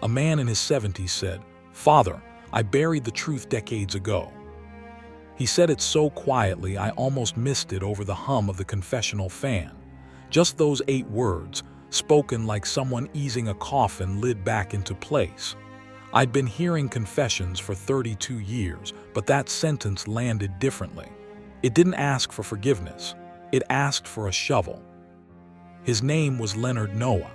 A man in his 70s said, "Father, I buried the truth decades ago." He said it so quietly I almost missed it over the hum of the confessional fan. Just those 8 words, spoken like someone easing a coffin lid back into place. I'd been hearing confessions for 32 years, but that sentence landed differently. It didn't ask for forgiveness. It asked for a shovel. His name was Leonard Nowak.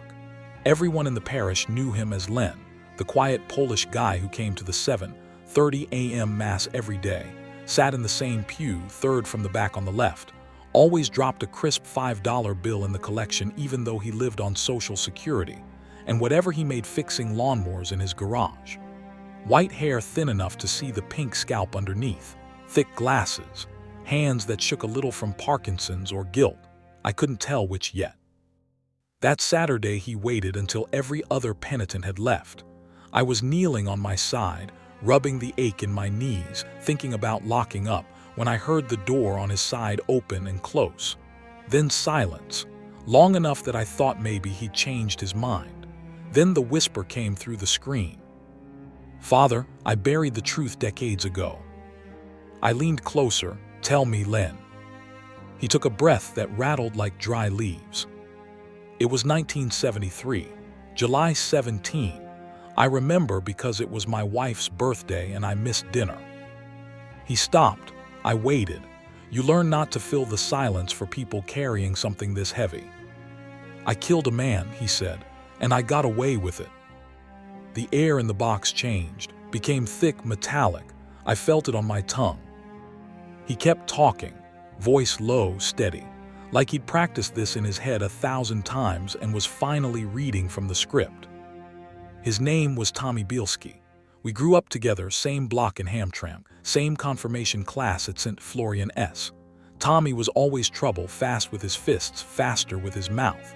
Everyone in the parish knew him as Len, the quiet Polish guy who came to the 7:30 a.m. Mass every day, sat in the same pew, third from the back on the left, always dropped a crisp $5 bill in the collection even though he lived on Social Security, and whatever he made fixing lawnmowers in his garage. White hair thin enough to see the pink scalp underneath, thick glasses, hands that shook a little from Parkinson's or guilt. I couldn't tell which yet. That Saturday he waited until every other penitent had left. I was kneeling on my side, rubbing the ache in my knees, thinking about locking up, when I heard the door on his side open and close. Then silence, long enough that I thought maybe he'd changed his mind. Then the whisper came through the screen. "Father, I buried the truth decades ago." I leaned closer. "Tell me, Len." He took a breath that rattled like dry leaves. It was 1973, July 17. I remember because it was my wife's birthday and I missed dinner. He stopped. I waited. You learn not to fill the silence for people carrying something this heavy. "I killed a man," he said, "and I got away with it." The air in the box changed, became thick, metallic. I felt it on my tongue. He kept talking, voice low, steady, like he'd practiced this in his head 1,000 times and was finally reading from the script. His name was Tommy Bielski. We grew up together, same block in Hamtramck, same confirmation class at St. Florian S. Tommy was always trouble, fast with his fists, faster with his mouth.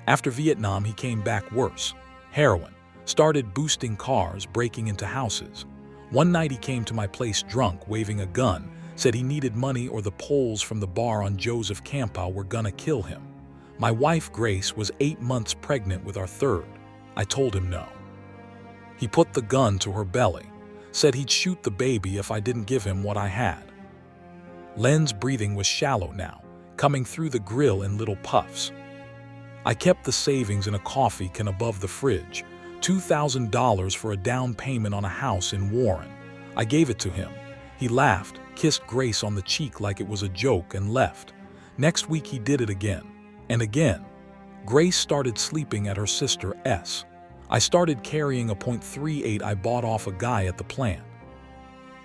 After Vietnam, he came back worse. Heroin. Started boosting cars, breaking into houses. One night he came to my place drunk, waving a gun, said he needed money or the Poles from the bar on Joseph Campow were gonna kill him. My wife, Grace, was 8 months pregnant with our third. I told him no. He put the gun to her belly, said he'd shoot the baby if I didn't give him what I had. Len's breathing was shallow now, coming through the grill in little puffs. I kept the savings in a coffee can above the fridge, $2,000 for a down payment on a house in Warren. I gave it to him. He laughed, kissed Grace on the cheek like it was a joke, and left. Next week he did it again, and again. Grace started sleeping at her sister S. I started carrying a .38 I bought off a guy at the plant.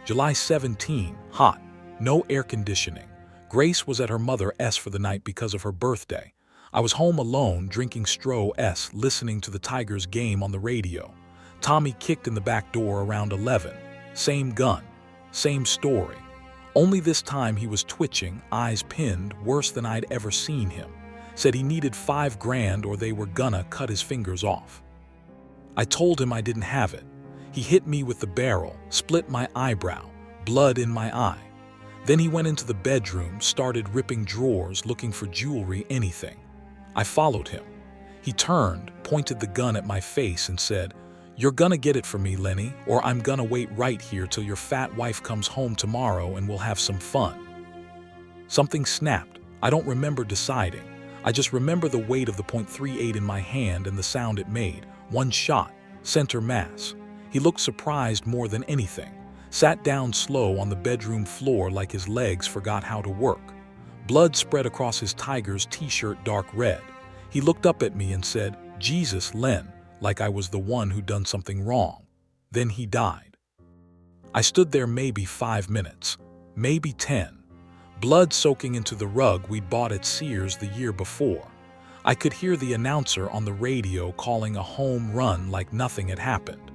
July 17, hot, no air conditioning. Grace was at her mother S for the night because of her birthday. I was home alone, drinking Stro S, listening to the Tigers game on the radio. Tommy kicked in the back door around 11. Same gun, same story. Only this time he was twitching, eyes pinned, worse than I'd ever seen him. Said he needed 5 grand or they were gonna cut his fingers off. I told him I didn't have it. He hit me with the barrel, split my eyebrow, blood in my eye. Then he went into the bedroom, started ripping drawers, looking for jewelry, anything. I followed him. He turned, pointed the gun at my face and said, "You're gonna get it for me, Lenny, or I'm gonna wait right here till your fat wife comes home tomorrow and we'll have some fun." Something snapped. I don't remember deciding. I just remember the weight of the .38 in my hand and the sound it made. One shot, center mass. He looked surprised more than anything. Sat down slow on the bedroom floor like his legs forgot how to work. Blood spread across his Tigers t-shirt, dark red. He looked up at me and said, "Jesus, Len," like I was the one who'd done something wrong. Then he died. I stood there maybe 5 minutes, maybe 10. Blood soaking into the rug we'd bought at Sears the year before. I could hear the announcer on the radio calling a home run like nothing had happened.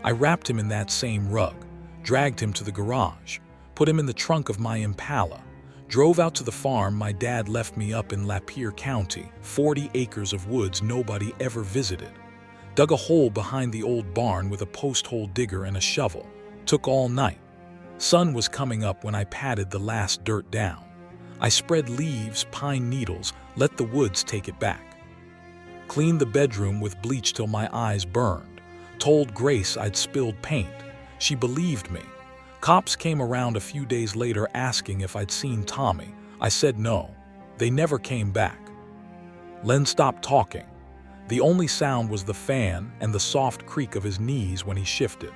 I wrapped him in that same rug, dragged him to the garage, put him in the trunk of my Impala, drove out to the farm my dad left me up in Lapeer County, 40 acres of woods nobody ever visited. Dug a hole behind the old barn with a post-hole digger and a shovel. Took all night. Sun was coming up when I patted the last dirt down. I spread leaves, pine needles, let the woods take it back. Cleaned the bedroom with bleach till my eyes burned. Told Grace I'd spilled paint. She believed me. Cops came around a few days later asking if I'd seen Tommy. I said no. They never came back. Len stopped talking. The only sound was the fan and the soft creak of his knees when he shifted.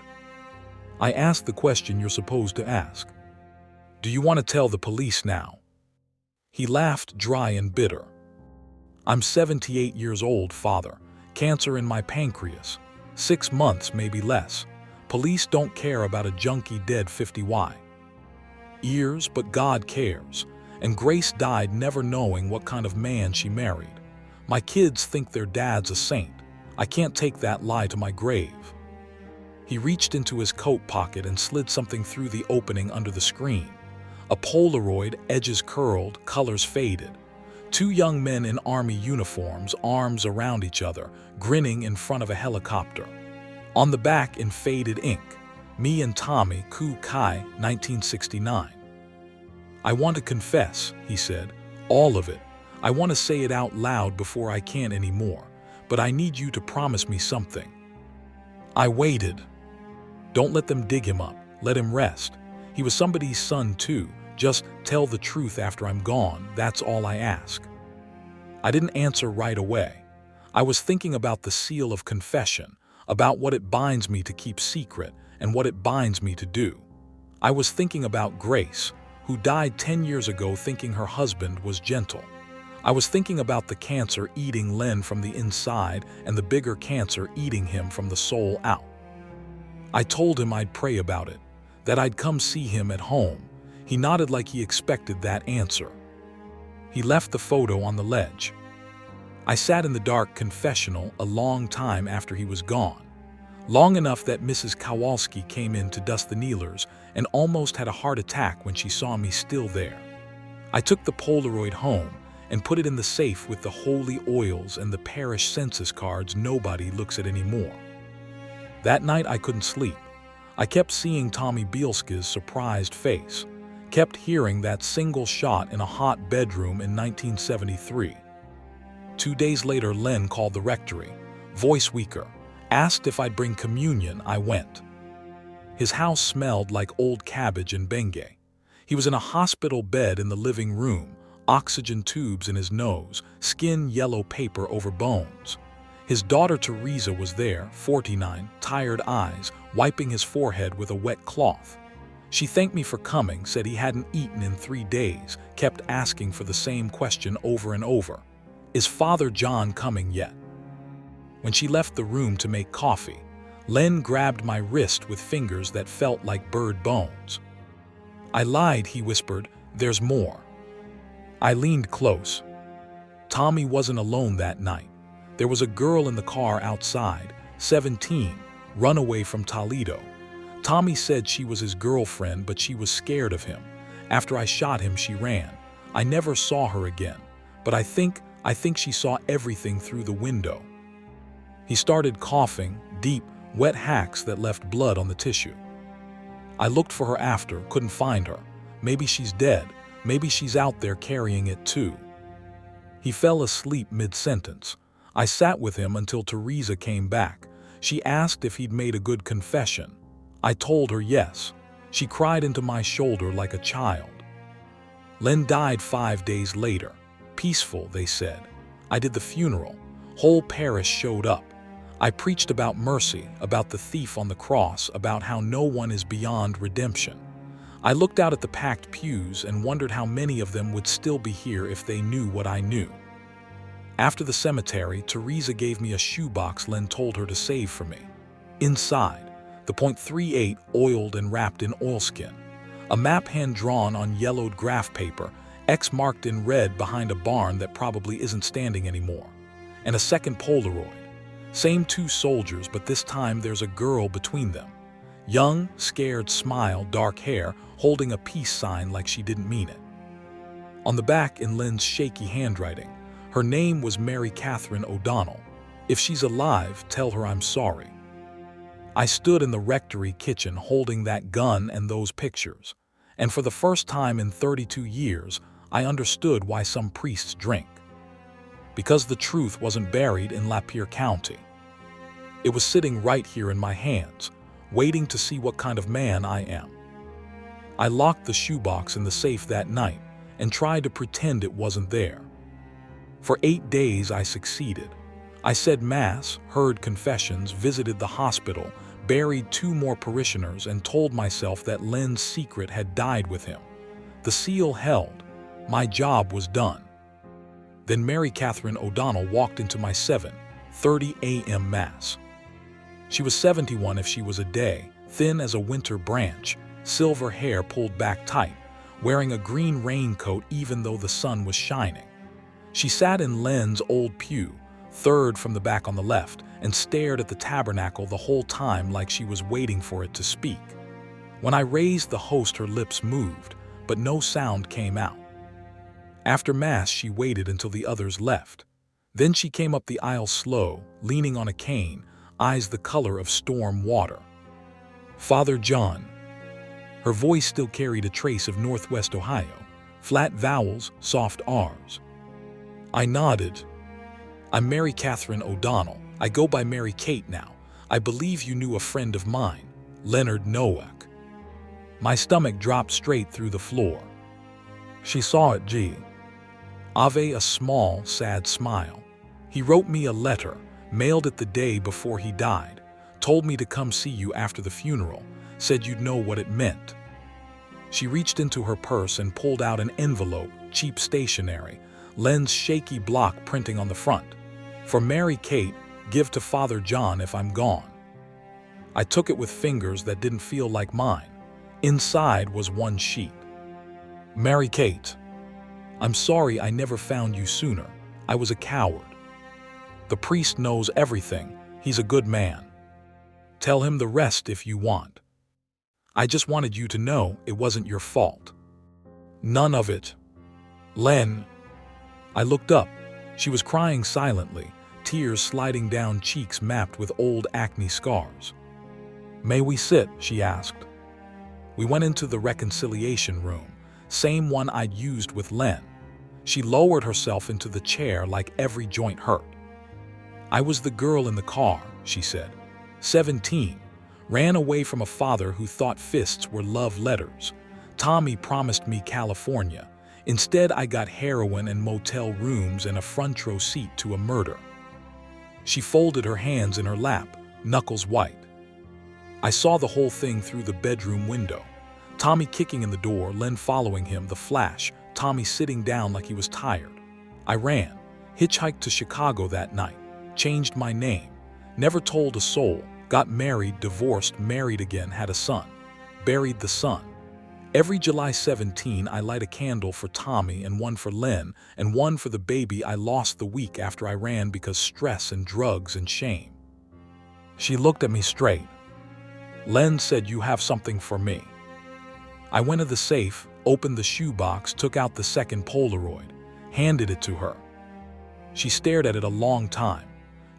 I asked the question you're supposed to ask. Do you want to tell the police now? He laughed dry and bitter. I'm 78 years old, Father. Cancer in my pancreas. 6 months, maybe less. Police don't care about a junkie dead 50Y. Years, but God cares. And Grace died never knowing what kind of man she married. My kids think their dad's a saint. I can't take that lie to my grave. He reached into his coat pocket and slid something through the opening under the screen. A Polaroid, edges curled, colors faded. 2 young men in army uniforms, arms around each other, grinning in front of a helicopter. On the back in faded ink, me and Tommy, Ku Kai, 1969. I want to confess, he said, all of it. I want to say it out loud before I can anymore, but I need you to promise me something. I waited. Don't let them dig him up. Let him rest. He was somebody's son too. Just tell the truth after I'm gone. That's all I ask. I didn't answer right away. I was thinking about the seal of confession, about what it binds me to keep secret and what it binds me to do. I was thinking about Grace, who died 10 years ago thinking her husband was gentle. I was thinking about the cancer eating Len from the inside and the bigger cancer eating him from the soul out. I told him I'd pray about it, that I'd come see him at home. He nodded like he expected that answer. He left the photo on the ledge. I sat in the dark confessional a long time after he was gone. Long enough that Mrs. Kowalski came in to dust the kneelers and almost had a heart attack when she saw me still there. I took the Polaroid home and put it in the safe with the holy oils and the parish census cards nobody looks at anymore. That night I couldn't sleep. I kept seeing Tommy Bielska's surprised face, kept hearing that single shot in a hot bedroom in 1973. 2 days later, Len called the rectory, voice weaker, asked if I'd bring communion. I went. His house smelled like old cabbage and Bengay. He was in a hospital bed in the living room, oxygen tubes in his nose, skin yellow paper over bones. His daughter Teresa was there, 49, tired eyes, wiping his forehead with a wet cloth. She thanked me for coming, said he hadn't eaten in 3 days, kept asking for the same question over and over. Is Father John coming yet? When she left the room to make coffee, Len grabbed my wrist with fingers that felt like bird bones. I lied, he whispered, there's more. I leaned close. Tommy wasn't alone that night. There was a girl in the car outside, 17, runaway from Toledo. Tommy said she was his girlfriend, but she was scared of him. After I shot him, she ran. I never saw her again, but I think she saw everything through the window. He started coughing, deep, wet hacks that left blood on the tissue. I looked for her after, couldn't find her. Maybe she's dead. Maybe she's out there carrying it too. He fell asleep mid-sentence. I sat with him until Teresa came back. She asked if he'd made a good confession. I told her yes. She cried into my shoulder like a child. Len died 5 days later. Peaceful, they said. I did the funeral. Whole parish showed up. I preached about mercy, about the thief on the cross, about how no one is beyond redemption. I looked out at the packed pews and wondered how many of them would still be here if they knew what I knew. After the cemetery, Teresa gave me a shoebox Len told her to save for me. Inside, the .38 oiled and wrapped in oilskin, a map hand-drawn on yellowed graph paper, X marked in red behind a barn that probably isn't standing anymore, and a second Polaroid. Same 2 soldiers, but this time there's a girl between them. Young, scared smile, dark hair, holding a peace sign like she didn't mean it. On the back, in Len's shaky handwriting, her name was Mary Catherine O'Donnell. If she's alive, tell her I'm sorry. I stood in the rectory kitchen holding that gun and those pictures, and for the first time in 32 years, I understood why some priests drink. Because the truth wasn't buried in Lapeer County. It was sitting right here in my hands, waiting to see what kind of man I am. I locked the shoebox in the safe that night and tried to pretend it wasn't there. For 8 days I succeeded. I said Mass, heard confessions, visited the hospital, buried 2 more parishioners, and told myself that Len's secret had died with him. The seal held. My job was done. Then Mary Catherine O'Donnell walked into my 7:30 a.m. Mass. She was 71 if she was a day, thin as a winter branch, silver hair pulled back tight, wearing a green raincoat even though the sun was shining. She sat in Len's old pew, 3rd from the back on the left, and stared at the tabernacle the whole time like she was waiting for it to speak. When I raised the host, her lips moved, but no sound came out. After Mass, she waited until the others left. Then she came up the aisle slow, leaning on a cane, eyes the color of storm water. "Father John." Her voice still carried a trace of Northwest Ohio, flat vowels, soft R's. I nodded. "I'm Mary Catherine O'Donnell. I go by Mary Kate now. I believe you knew a friend of mine, Leonard Nowak." My stomach dropped straight through the floor. She saw it, Ave, a small, sad smile. "He wrote me a letter, mailed it the day before he died, told me to come see you after the funeral, said you'd know what it meant." She reached into her purse and pulled out an envelope, cheap stationery, Len's shaky block printing on the front. "For Mary Kate, give to Father John if I'm gone." I took it with fingers that didn't feel like mine. Inside was one sheet. "Mary Kate, I'm sorry I never found you sooner. I was a coward. The priest knows everything. He's a good man. Tell him the rest if you want. I just wanted you to know it wasn't your fault. None of it. Len." I looked up. She was crying silently, tears sliding down cheeks mapped with old acne scars. "May we sit?" she asked. We went into the reconciliation room, same one I'd used with Len. She lowered herself into the chair like every joint hurt. "I was the girl in the car," she said. 17, ran away from a father who thought fists were love letters. Tommy promised me California. Instead, I got heroin and motel rooms and a front row seat to a murder." She folded her hands in her lap, knuckles white. I saw the whole thing through the bedroom window. Tommy kicking in the door, Len following him, the flash, Tommy sitting down like he was tired. I ran, hitchhiked to Chicago that night, changed my name, never told a soul, got married, divorced, married again, had a son, buried the son. Every July 17, I light a candle for Tommy and one for Len and one for the baby I lost the week after I ran because stress and drugs and shame. She looked at me straight. "Len said you have something for me." I went to the safe, opened the shoebox, took out the second Polaroid, handed it to her. She stared at it a long time,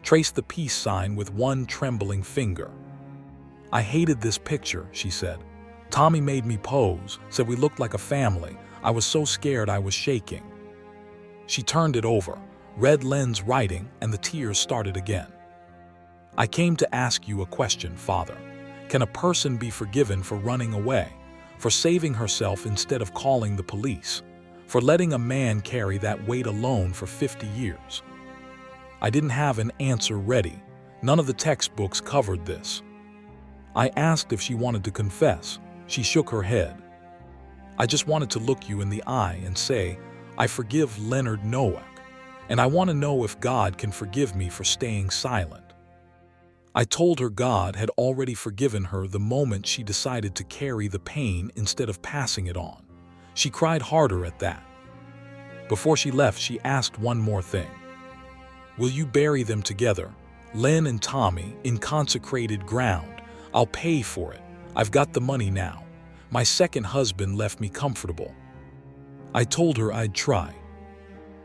traced the peace sign with one trembling finger. "I hated this picture," she said. "Tommy made me pose, said we looked like a family. I was so scared I was shaking." She turned it over, read Len's writing, and the tears started again. "I came to ask you a question, Father. Can a person be forgiven for running away, for saving herself instead of calling the police, for letting a man carry that weight alone for 50 years? I didn't have an answer ready. None of the textbooks covered this. I asked if she wanted to confess. She shook her head. "I just wanted to look you in the eye and say, I forgive Leonard Nowak, and I want to know if God can forgive me for staying silent." I told her God had already forgiven her the moment she decided to carry the pain instead of passing it on. She cried harder at that. Before she left, she asked one more thing. "Will you bury them together, Len and Tommy, in consecrated ground? I'll pay for it. I've got the money now. My second husband left me comfortable." I told her I'd try.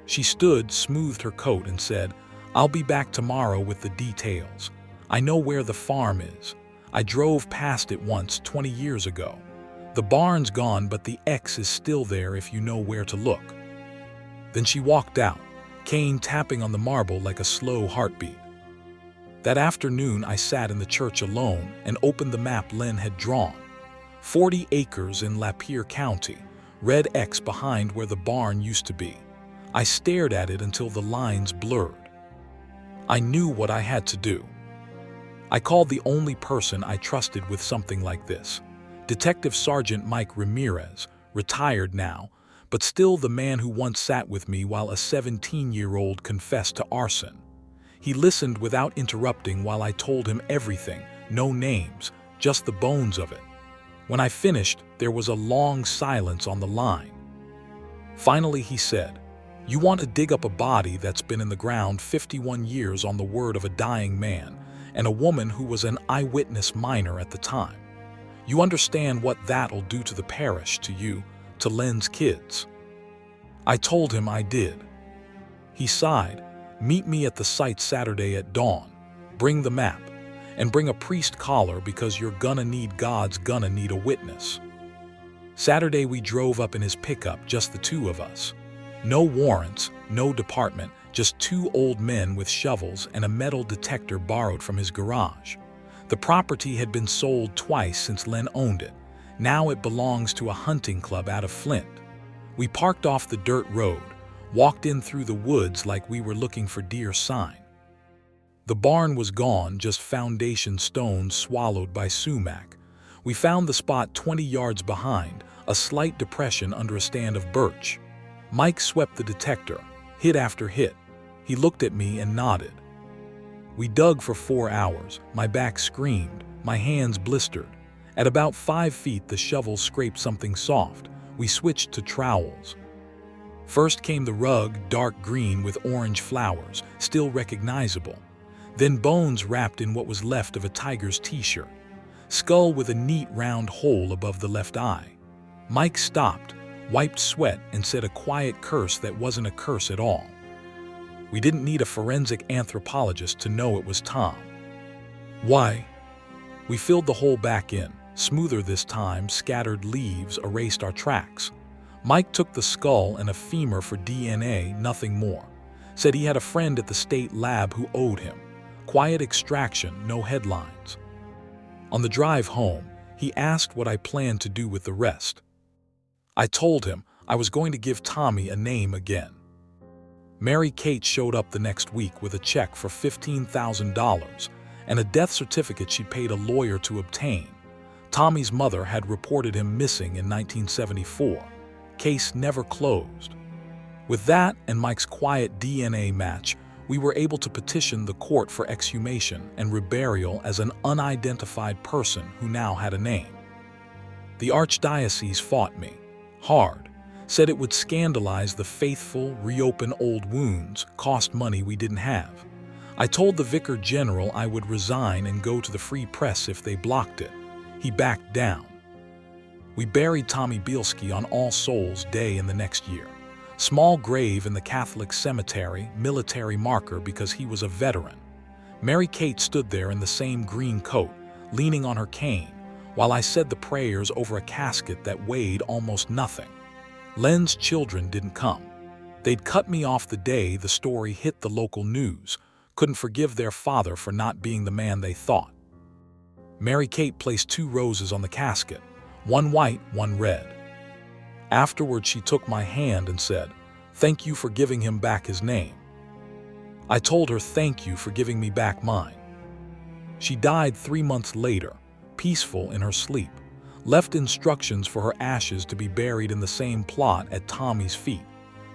She stood, smoothed her coat, and said, "I'll be back tomorrow with the details. I know where the farm is. I drove past it once 20 years ago. The barn's gone, but the X is still there if you know where to look." Then she walked out, cane tapping on the marble like a slow heartbeat. That afternoon, I sat in the church alone and opened the map Len had drawn. 40 acres in Lapeer County, red X behind where the barn used to be. I stared at it until the lines blurred. I knew what I had to do. I called the only person I trusted with something like this, Detective Sergeant Mike Ramirez, retired now, but still the man who once sat with me while a 17-year-old confessed to arson. He listened without interrupting while I told him everything, no names, just the bones of it. When I finished, there was a long silence on the line. Finally, he said, "You want to dig up a body that's been in the ground 51 years on the word of a dying man and a woman who was an eyewitness minor at the time. You understand what that'll do to the parish, to you, to Len's kids." I told him I did. He sighed. "Meet me at the site Saturday at dawn. Bring the map. And bring a priest collar because God's gonna need a witness." Saturday we drove up in his pickup, just the two of us. No warrants, no department, just two old men with shovels and a metal detector borrowed from his garage. The property had been sold twice since Len owned it. Now it belongs to a hunting club out of Flint. We parked off the dirt road, walked in through the woods like we were looking for deer sign. The barn was gone, just foundation stones swallowed by sumac. We found the spot 20 yards behind, a slight depression under a stand of birch. Mike swept the detector, hit after hit. He looked at me and nodded. We dug for 4 hours. My back screamed, my hands blistered. At about 5 feet, the shovel scraped something soft. We switched to trowels. First came the rug, dark green with orange flowers, still recognizable. Then bones wrapped in what was left of a tiger's t-shirt. Skull with a neat round hole above the left eye. Mike stopped, wiped sweat, and said a quiet curse that wasn't a curse at all. We didn't need a forensic anthropologist to know it was Tom. Why? We filled the hole back in. Smoother this time, scattered leaves erased our tracks. Mike took the skull and a femur for DNA, nothing more. Said he had a friend at the state lab who owed him. Quiet extraction, no headlines. On the drive home, he asked what I planned to do with the rest. I told him I was going to give Tommy a name again. Mary Kate showed up the next week with a check for $15,000 and a death certificate she paid a lawyer to obtain. Tommy's mother had reported him missing in 1974. Case never closed. With that and Mike's quiet DNA match, we were able to petition the court for exhumation and reburial as an unidentified person who now had a name. The archdiocese fought me hard, said it would scandalize the faithful, reopen old wounds, cost money we didn't have. I told the vicar general I would resign and go to the free press if they blocked it. He backed down. We buried Tommy Bielski on All Souls Day in the next year. Small grave in the Catholic cemetery, military marker because he was a veteran. Mary Kate stood there in the same green coat, leaning on her cane, while I said the prayers over a casket that weighed almost nothing. Len's children didn't come. They'd cut me off the day the story hit the local news, couldn't forgive their father for not being the man they thought. Mary Kate placed 2 roses on the casket, one white, one red. Afterward, she took my hand and said, "Thank you for giving him back his name." I told her, "Thank you for giving me back mine." She died 3 months later, peaceful in her sleep, left instructions for her ashes to be buried in the same plot at Tommy's feet.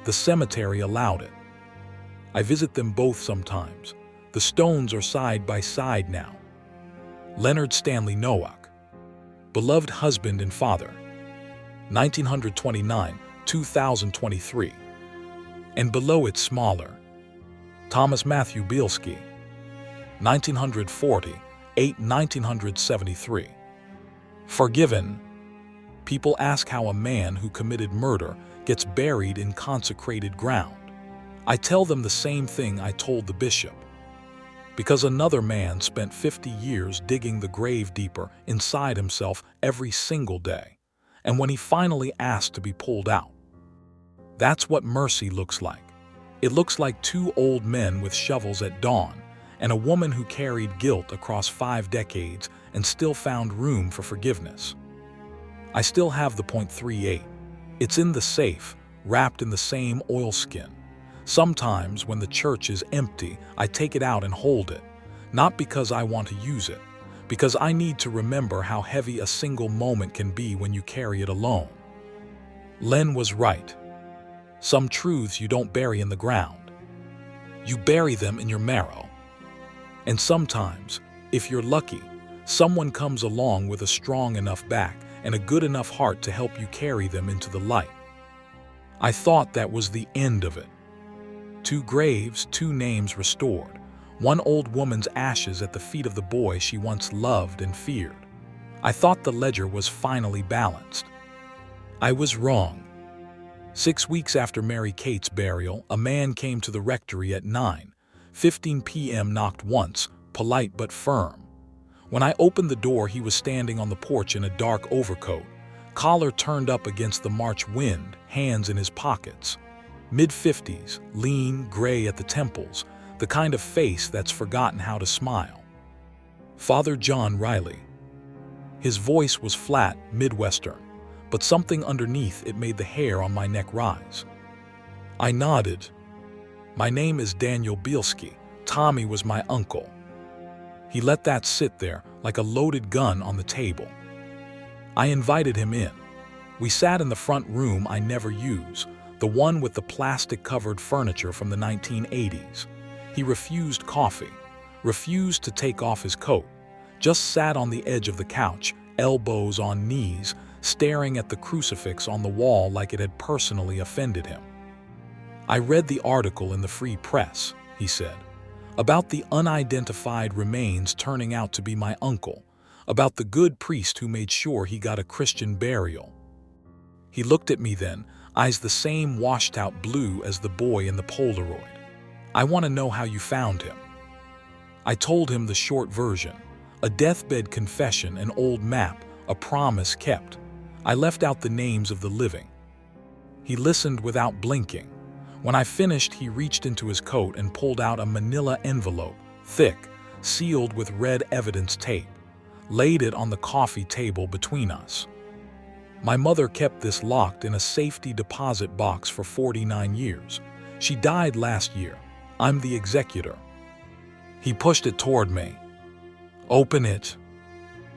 The cemetery allowed it. I visit them both sometimes. The stones are side by side now. Leonard Stanley Nowak, beloved husband and father, 1929-2023. And below it smaller, Thomas Matthew Bielski, 1940-1973. Forgiven. People ask how a man who committed murder gets buried in consecrated ground. I tell them the same thing I told the bishop. Because another man spent 50 years digging the grave deeper inside himself every single day, and when he finally asked to be pulled out. That's what mercy looks like. It looks like 2 old men with shovels at dawn, and a woman who carried guilt across 5 decades and still found room for forgiveness. I still have the .38. It's in the safe, wrapped in the same oilskin. Sometimes, when the church is empty, I take it out and hold it, not because I want to use it, because I need to remember how heavy a single moment can be when you carry it alone. Len was right. Some truths you don't bury in the ground. You bury them in your marrow. And sometimes, if you're lucky, someone comes along with a strong enough back and a good enough heart to help you carry them into the light. I thought that was the end of it. 2 graves, 2 names restored, one old woman's ashes at the feet of the boy she once loved and feared. I thought the ledger was finally balanced. I was wrong. 6 weeks after Mary Kate's burial, a man came to the rectory at 9:15 p.m. knocked once, polite but firm. When I opened the door, he was standing on the porch in a dark overcoat, collar turned up against the March wind, hands in his pockets. Mid-50s, lean, gray at the temples, the kind of face that's forgotten how to smile. Father John Riley. His voice was flat, Midwestern, but something underneath it made the hair on my neck rise. I nodded. My name is Daniel Bielski. Tommy was my uncle. He let that sit there like a loaded gun on the table. I invited him in. We sat in the front room I never use, the one with the plastic-covered furniture from the 1980s. He refused coffee, refused to take off his coat, just sat on the edge of the couch, elbows on knees, staring at the crucifix on the wall like it had personally offended him. I read the article in the Free Press, he said, about the unidentified remains turning out to be my uncle, about the good priest who made sure he got a Christian burial. He looked at me then, eyes the same washed-out blue as the boy in the Polaroid. I want to know how you found him. I told him the short version, a deathbed confession, an old map, a promise kept. I left out the names of the living. He listened without blinking. When I finished, he reached into his coat and pulled out a manila envelope, thick, sealed with red evidence tape, laid it on the coffee table between us. My mother kept this locked in a safety deposit box for 49 years. She died last year. I'm the executor. He pushed it toward me. Open it.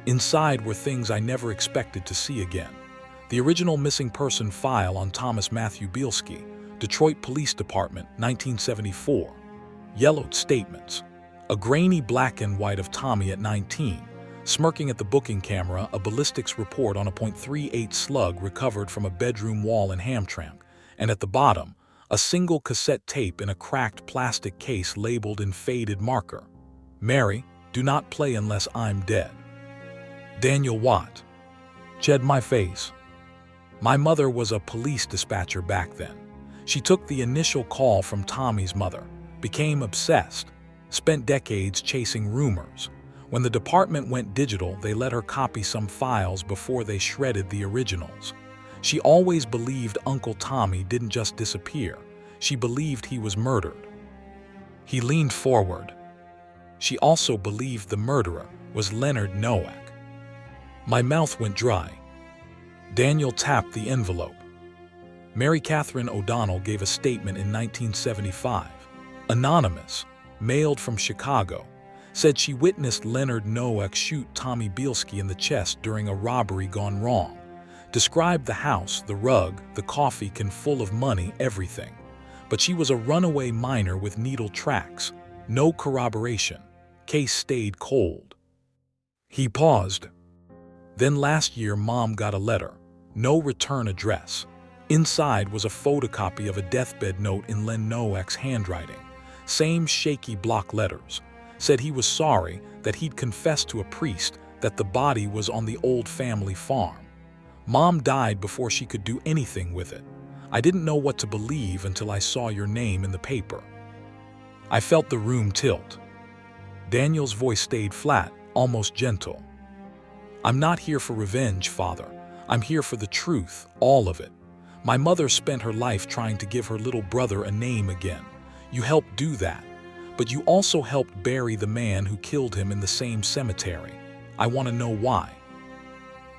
Inside were things I never expected to see again. The original missing person file on Thomas Matthew Bielski, Detroit Police Department, 1974. Yellowed statements. A grainy black and white of Tommy at 19, smirking at the booking camera, a ballistics report on a .38 slug recovered from a bedroom wall in Hamtramck, and at the bottom, a single cassette tape in a cracked plastic case labeled in faded marker. Mary, do not play unless I'm dead. Daniel Watt. Ched my face. My mother was a police dispatcher back then. She took the initial call from Tommy's mother, became obsessed, spent decades chasing rumors. When the department went digital, they let her copy some files before they shredded the originals. She always believed Uncle Tommy didn't just disappear. She believed he was murdered. He leaned forward. She also believed the murderer was Leonard Nowak. My mouth went dry. Daniel tapped the envelope. Mary Catherine O'Donnell gave a statement in 1975. Anonymous, mailed from Chicago, said she witnessed Leonard Nowak shoot Tommy Bielski in the chest during a robbery gone wrong. Described the house, the rug, the coffee can full of money, everything. But she was a runaway minor with needle tracks. No corroboration. Case stayed cold. He paused. Then last year, Mom got a letter. No return address. Inside was a photocopy of a deathbed note in Len Nowak's handwriting. Same shaky block letters. Said he was sorry, that he'd confessed to a priest, that the body was on the old family farm. Mom died before she could do anything with it. I didn't know what to believe until I saw your name in the paper. I felt the room tilt. Daniel's voice stayed flat, almost gentle. I'm not here for revenge, Father. I'm here for the truth, all of it. My mother spent her life trying to give her little brother a name again. You helped do that. But you also helped bury the man who killed him in the same cemetery. I want to know why."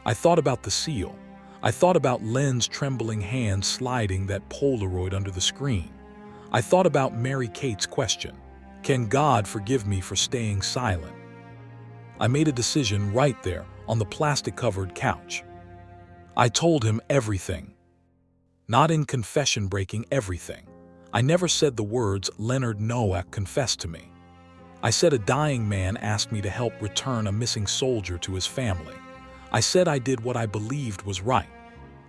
I thought about the seal. I thought about Len's trembling hand sliding that Polaroid under the screen. I thought about Mary Kate's question, "Can God forgive me for staying silent?" I made a decision right there on the plastic-covered couch. I told him everything. Not in confession breaking everything. I never said the words Leonard Nowak confessed to me. I said a dying man asked me to help return a missing soldier to his family. I said I did what I believed was right.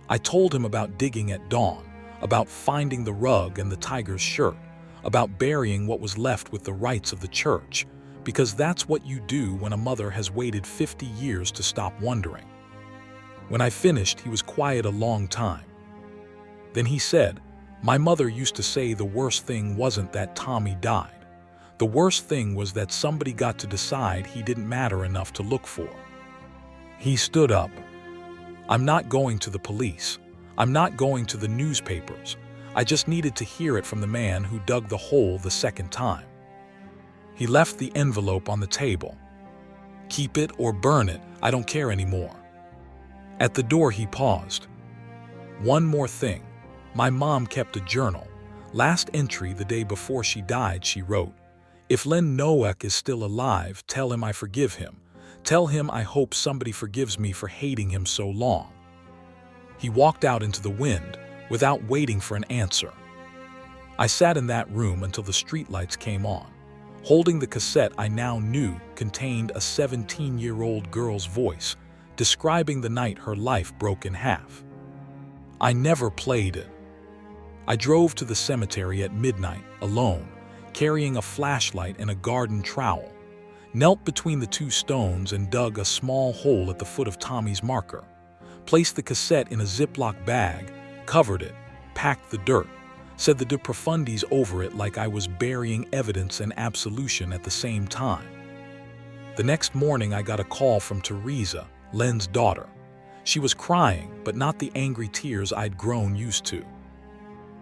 I told him about digging at dawn, about finding the rug and the tiger's shirt, about burying what was left with the rites of the church, because that's what you do when a mother has waited 50 years to stop wondering. When I finished, he was quiet a long time. Then he said, "My mother used to say the worst thing wasn't that Tommy died. The worst thing was that somebody got to decide he didn't matter enough to look for." He stood up. "I'm not going to the police. I'm not going to the newspapers. I just needed to hear it from the man who dug the hole the second time." He left the envelope on the table. "Keep it or burn it, I don't care anymore." At the door he paused. "One more thing. My mom kept a journal. Last entry the day before she died, she wrote, 'If Len Nowak is still alive, tell him I forgive him. Tell him I hope somebody forgives me for hating him so long.'" He walked out into the wind without waiting for an answer. I sat in that room until the streetlights came on, holding the cassette I now knew contained a 17-year-old girl's voice describing the night her life broke in half. I never played it. I drove to the cemetery at midnight, alone, carrying a flashlight and a garden trowel, knelt between the two stones and dug a small hole at the foot of Tommy's marker, placed the cassette in a Ziploc bag, covered it, packed the dirt, said the de profundis over it like I was burying evidence and absolution at the same time. The next morning I got a call from Teresa, Len's daughter. She was crying, but not the angry tears I'd grown used to.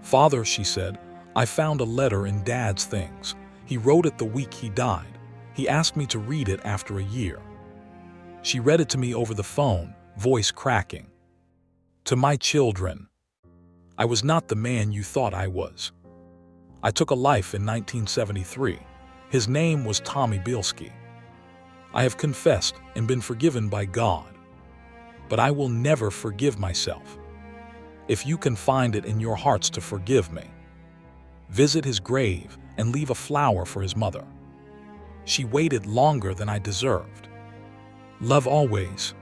"Father," she said, "I found a letter in Dad's things. He wrote it the week he died. He asked me to read it after a year." She read it to me over the phone, voice cracking. "To my children. I was not the man you thought I was. I took a life in 1973. His name was Tommy Bielski. I have confessed and been forgiven by God. But I will never forgive myself. If you can find it in your hearts to forgive me, visit his grave and leave a flower for his mother. She waited longer than I deserved. Love always.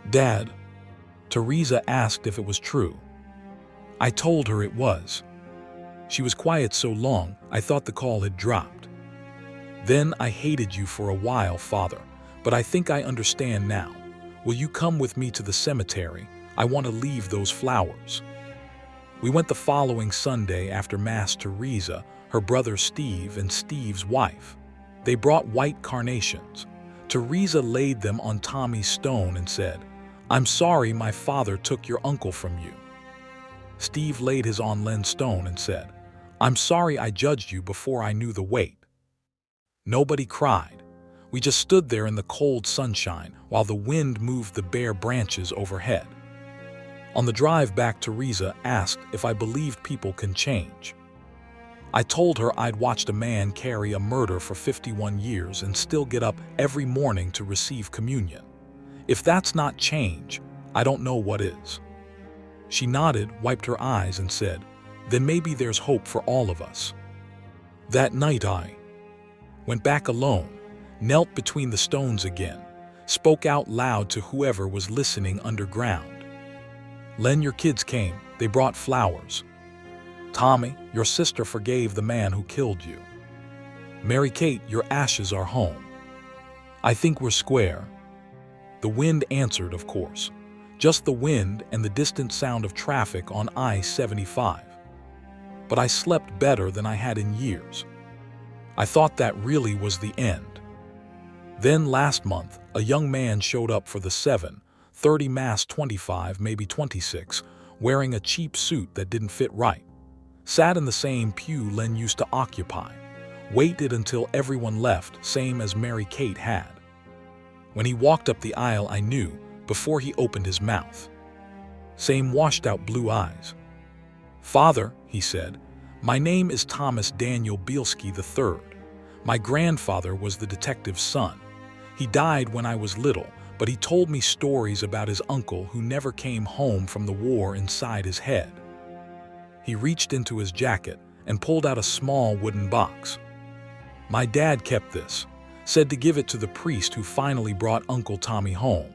Dad." Teresa asked if it was true. I told her it was. She was quiet so long, I thought the call had dropped. "Then I hated you for a while, Father, but I think I understand now. Will you come with me to the cemetery? I want to leave those flowers." We went the following Sunday after Mass. Teresa, her brother Steve, and Steve's wife. They brought white carnations. Teresa laid them on Tommy's stone and said, "I'm sorry my father took your uncle from you." Steve laid his on Len's stone and said, "I'm sorry I judged you before I knew the weight." Nobody cried. We just stood there in the cold sunshine while the wind moved the bare branches overhead. On the drive back, Teresa asked if I believed people can change. I told her I'd watched a man carry a murder for 51 years and still get up every morning to receive communion. If that's not change, I don't know what is. She nodded, wiped her eyes, and said, "Then maybe there's hope for all of us." That night I went back alone, knelt between the stones again, spoke out loud to whoever was listening underground. "Len, your kids came. They brought flowers. Tommy, your sister forgave the man who killed you. Mary Kate, your ashes are home. I think we're square." The wind answered, of course. Just the wind and the distant sound of traffic on I-75. But I slept better than I had in years. I thought that really was the end. Then last month, a young man showed up for the 7:30 Mass, 25, maybe 26, wearing a cheap suit that didn't fit right. Sat in the same pew Len used to occupy. waited until everyone left, same as Mary Kate had. When he walked up the aisle, I knew before he opened his mouth. Same washed-out blue eyes. "Father," he said, "my name is Thomas Daniel Bielski III. My grandfather was the detective's son. He died when I was little, but he told me stories about his uncle who never came home from the war inside his head." He reached into his jacket and pulled out a small wooden box. "My dad kept this, said to give it to the priest who finally brought Uncle Tommy home."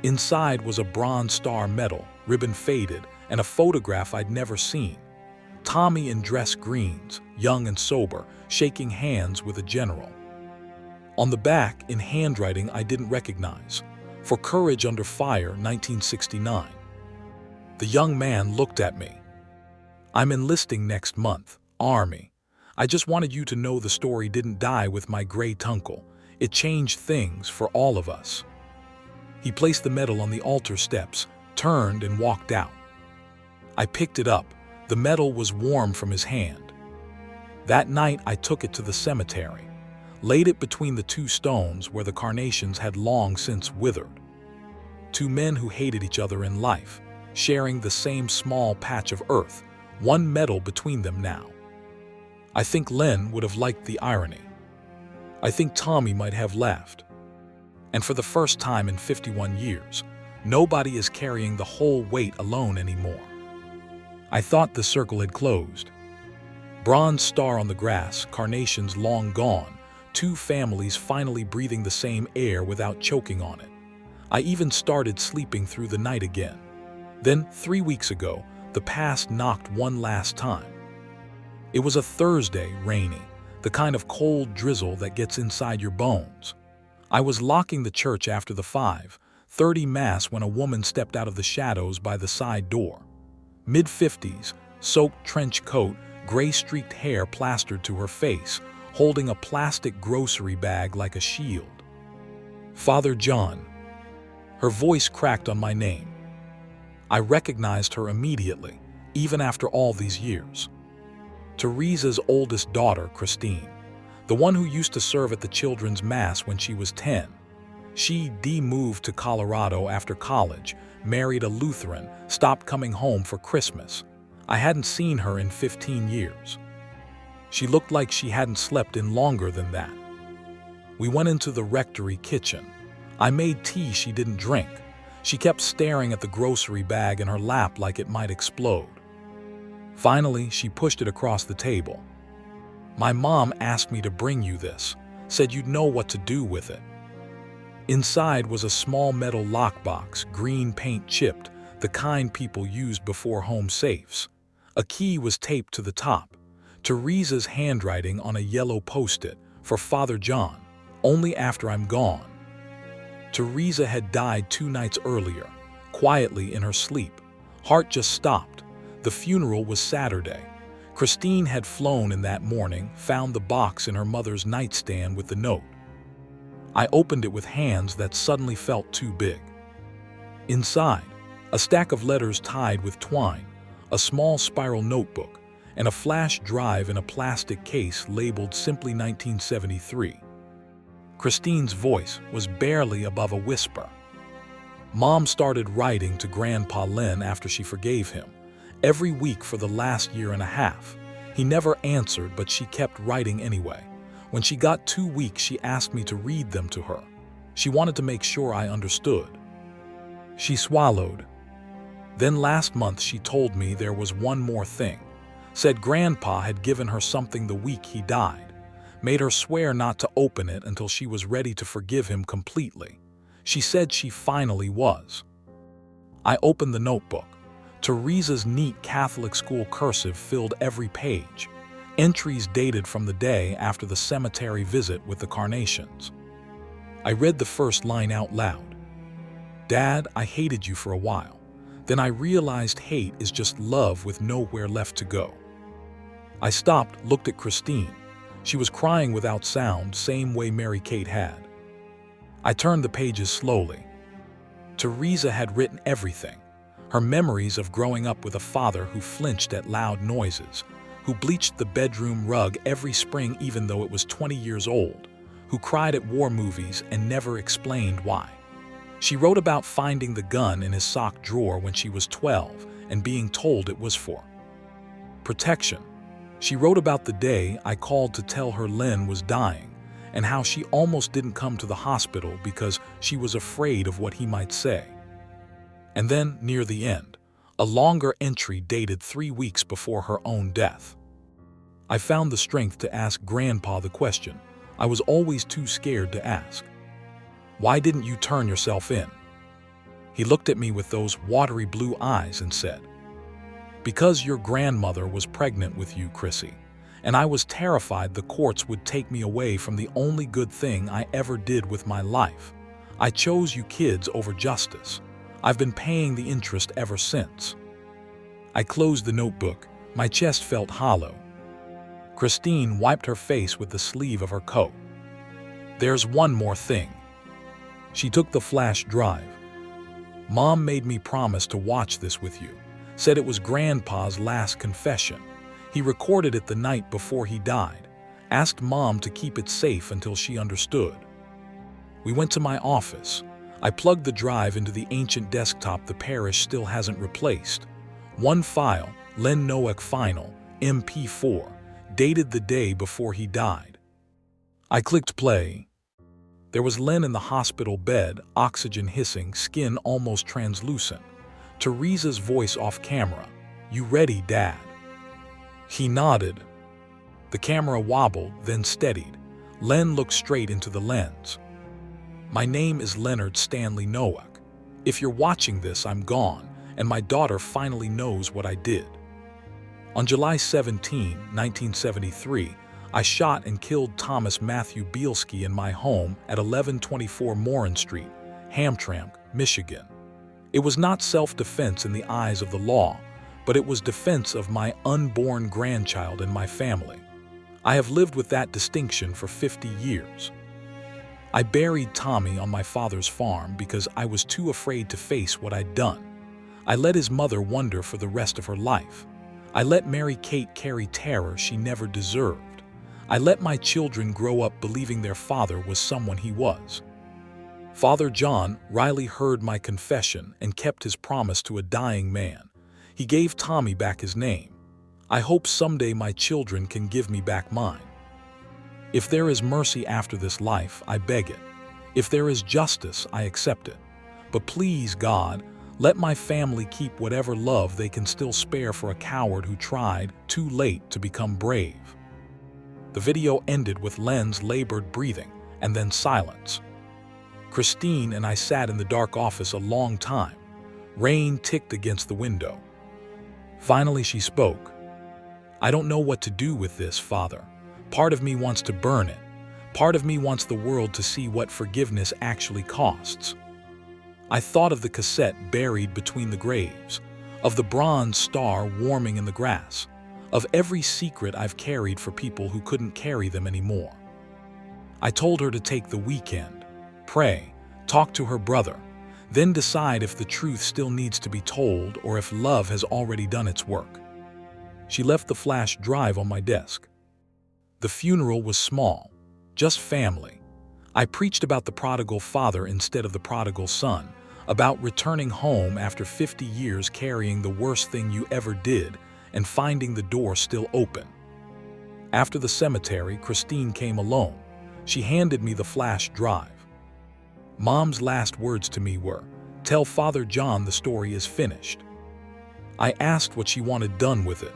Inside was a Bronze Star medal, ribbon faded, and a photograph I'd never seen. Tommy in dress greens, young and sober, shaking hands with a general. On the back, in handwriting I didn't recognize, "For Courage Under Fire, 1969. The young man looked at me. "I'm enlisting next month, Army. I just wanted you to know the story didn't die with my great uncle. It changed things for all of us." He placed the medal on the altar steps, turned and walked out. I picked it up. The medal was warm from his hand. That night I took it to the cemetery, laid it between the two stones where the carnations had long since withered. Two men who hated each other in life, sharing the same small patch of earth, one medal between them now. I think Len would have liked the irony. I think Tommy might have laughed. And for the first time in 51 years, nobody is carrying the whole weight alone anymore. I thought the circle had closed. Bronze Star on the grass, carnations long gone, two families finally breathing the same air without choking on it. I even started sleeping through the night again. Then, 3 weeks ago, the past knocked one last time. It was a Thursday, rainy, the kind of cold drizzle that gets inside your bones. I was locking the church after the 5:30 Mass when a woman stepped out of the shadows by the side door. Mid-50s, soaked trench coat, gray-streaked hair plastered to her face, holding a plastic grocery bag like a shield. "Father John." Her voice cracked on my name. I recognized her immediately, even after all these years. Teresa's oldest daughter, Christine, the one who used to serve at the children's mass when she was 10. She moved to Colorado after college, married a Lutheran, stopped coming home for Christmas. I hadn't seen her in 15 years. She looked like she hadn't slept in longer than that. We went into the rectory kitchen. I made tea she didn't drink. She kept staring at the grocery bag in her lap like it might explode. Finally, she pushed it across the table. "My mom asked me to bring you this, said you'd know what to do with it." Inside was a small metal lockbox, green paint chipped, the kind people used before home safes. A key was taped to the top. Teresa's handwriting on a yellow post-it, "For Father John, only after I'm gone." Teresa had died 2 nights earlier, quietly in her sleep. Heart just stopped. The funeral was Saturday. Christine had flown in that morning, found the box in her mother's nightstand with the note. I opened it with hands that suddenly felt too big. Inside, a stack of letters tied with twine, a small spiral notebook, and a flash drive in a plastic case labeled simply 1973. Christine's voice was barely above a whisper. Mom started writing to Grandpa Len after she forgave him. Every week for the last year and a half. He never answered, but she kept writing anyway. When she got 2 weeks, she asked me to read them to her. She wanted to make sure I understood. She swallowed. Then last month she told me there was one more thing. Said Grandpa had given her something the week he died. Made her swear not to open it until she was ready to forgive him completely. She said she finally was. I opened the notebook. Teresa's neat Catholic school cursive filled every page. Entries dated from the day after the cemetery visit with the carnations. I read the first line out loud. "Dad, I hated you for a while. Then I realized hate is just love with nowhere left to go." I stopped, looked at Christine. She was crying without sound, same way Mary Kate had. I turned the pages slowly. Teresa had written everything. Her memories of growing up with a father who flinched at loud noises, who bleached the bedroom rug every spring even though it was 20 years old, who cried at war movies and never explained why. She wrote about finding the gun in his sock drawer when she was 12 and being told it was for protection. She wrote about the day I called to tell her Len was dying and how she almost didn't come to the hospital because she was afraid of what he might say. And then, near the end, a longer entry dated 3 weeks before her own death. I found the strength to ask Grandpa the question I was always too scared to ask. Why didn't you turn yourself in? He looked at me with those watery blue eyes and said, because your grandmother was pregnant with you, Chrissy, and I was terrified the courts would take me away from the only good thing I ever did with my life. I chose you kids over justice. I've been paying the interest ever since. I closed the notebook. My chest felt hollow. Christine wiped her face with the sleeve of her coat. There's one more thing. She took the flash drive. Mom made me promise to watch this with you. Said it was Grandpa's last confession. He recorded it the night before he died. Asked Mom to keep it safe until she understood. We went to my office. I plugged the drive into the ancient desktop the parish still hasn't replaced. One file, Len Noack Final, MP4, dated the day before he died. I clicked play. There was Len in the hospital bed, oxygen hissing, skin almost translucent. Teresa's voice off camera. You ready, Dad? He nodded. The camera wobbled, then steadied. Len looked straight into the lens. My name is Leonard Stanley Noack. If you're watching this, I'm gone, and my daughter finally knows what I did. On July 17, 1973, I shot and killed Thomas Matthew Bielski in my home at 1124 Morin Street, Hamtramck, Michigan. It was not self-defense in the eyes of the law, but it was defense of my unborn grandchild and my family. I have lived with that distinction for 50 years. I buried Tommy on my father's farm because I was too afraid to face what I'd done. I let his mother wonder for the rest of her life. I let Mary Kate carry terror she never deserved. I let my children grow up believing their father was someone he was. Father John Riley heard my confession and kept his promise to a dying man. He gave Tommy back his name. I hope someday my children can give me back mine. If there is mercy after this life, I beg it. If there is justice, I accept it. But please, God, let my family keep whatever love they can still spare for a coward who tried, too late, to become brave. The video ended with Len's labored breathing and then silence. Christine and I sat in the dark office a long time. Rain ticked against the window. Finally, she spoke. I don't know what to do with this, Father. Part of me wants to burn it. Part of me wants the world to see what forgiveness actually costs. I thought of the cassette buried between the graves, of the bronze star warming in the grass, of every secret I've carried for people who couldn't carry them anymore. I told her to take the weekend, pray, talk to her brother, then decide if the truth still needs to be told or if love has already done its work. She left the flash drive on my desk. The funeral was small, just family. I preached about the prodigal father instead of the prodigal son, about returning home after 50 years carrying the worst thing you ever did and finding the door still open. After the cemetery, Christine came alone. She handed me the flash drive. Mom's last words to me were, "Tell Father John the story is finished." I asked what she wanted done with it.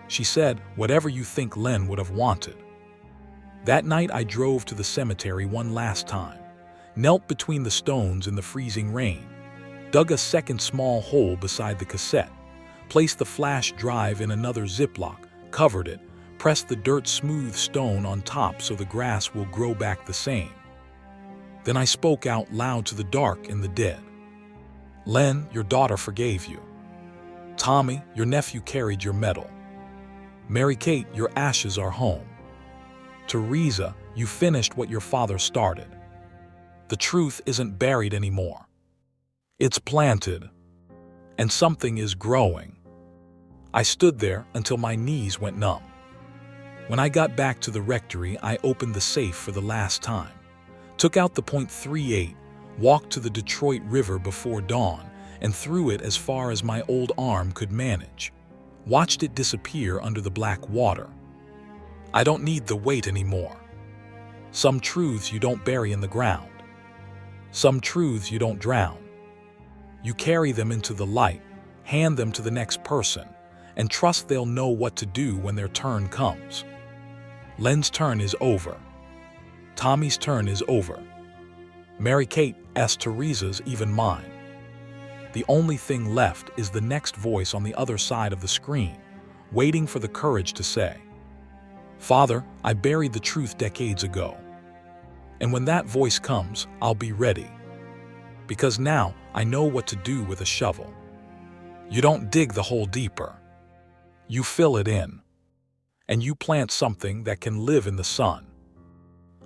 She said, "Whatever you think Len would have wanted." That night I drove to the cemetery one last time, knelt between the stones in the freezing rain, dug a second small hole beside the cassette, placed the flash drive in another Ziploc, covered it, pressed the dirt-smooth stone on top so the grass will grow back the same. Then I spoke out loud to the dark and the dead. Len, your daughter forgave you. Tommy, your nephew carried your medal. Mary Kate, your ashes are home. Teresa, you finished what your father started. The truth isn't buried anymore. It's planted, and something is growing. I stood there until my knees went numb. When I got back to the rectory, I opened the safe for the last time, took out the .38, walked to the Detroit River before dawn, and threw it as far as my old arm could manage. Watched it disappear under the black water. I don't need the weight anymore. Some truths you don't bury in the ground. Some truths you don't drown. You carry them into the light, hand them to the next person, and trust they'll know what to do when their turn comes. Len's turn is over. Tommy's turn is over. Mary Kate, Teresa's, even mine. The only thing left is the next voice on the other side of the screen, waiting for the courage to say, "Father, I buried the truth decades ago." And when that voice comes, I'll be ready. Because now I know what to do with a shovel. You don't dig the hole deeper. You fill it in. And you plant something that can live in the sun.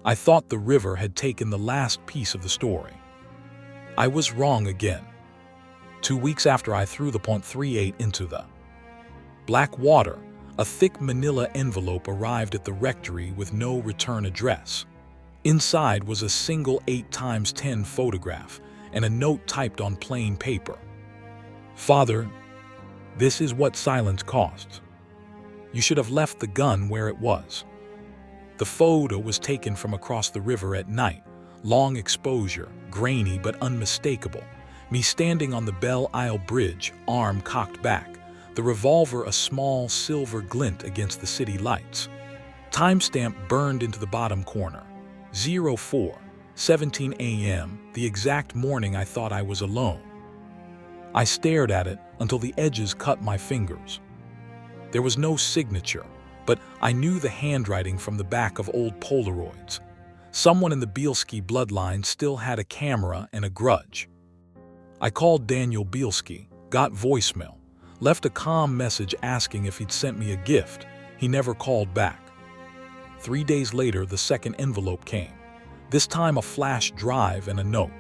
I thought the river had taken the last piece of the story. I was wrong again. 2 weeks after I threw the .38 into the black water, a thick manila envelope arrived at the rectory with no return address. Inside was a single 8x10 photograph and a note typed on plain paper. "Father, this is what silence costs. You should have left the gun where it was." The photo was taken from across the river at night, long exposure, grainy but unmistakable. Me standing on the Belle Isle Bridge, arm cocked back, the revolver a small silver glint against the city lights. Timestamp burned into the bottom corner. 04:17 a.m., the exact morning I thought I was alone. I stared at it until the edges cut my fingers. There was no signature, but I knew the handwriting from the back of old Polaroids. Someone in the Bielski bloodline still had a camera and a grudge. I called Daniel Bielski, got voicemail, left a calm message asking if he'd sent me a gift. He never called back. 3 days later, the second envelope came, this time a flash drive and a note.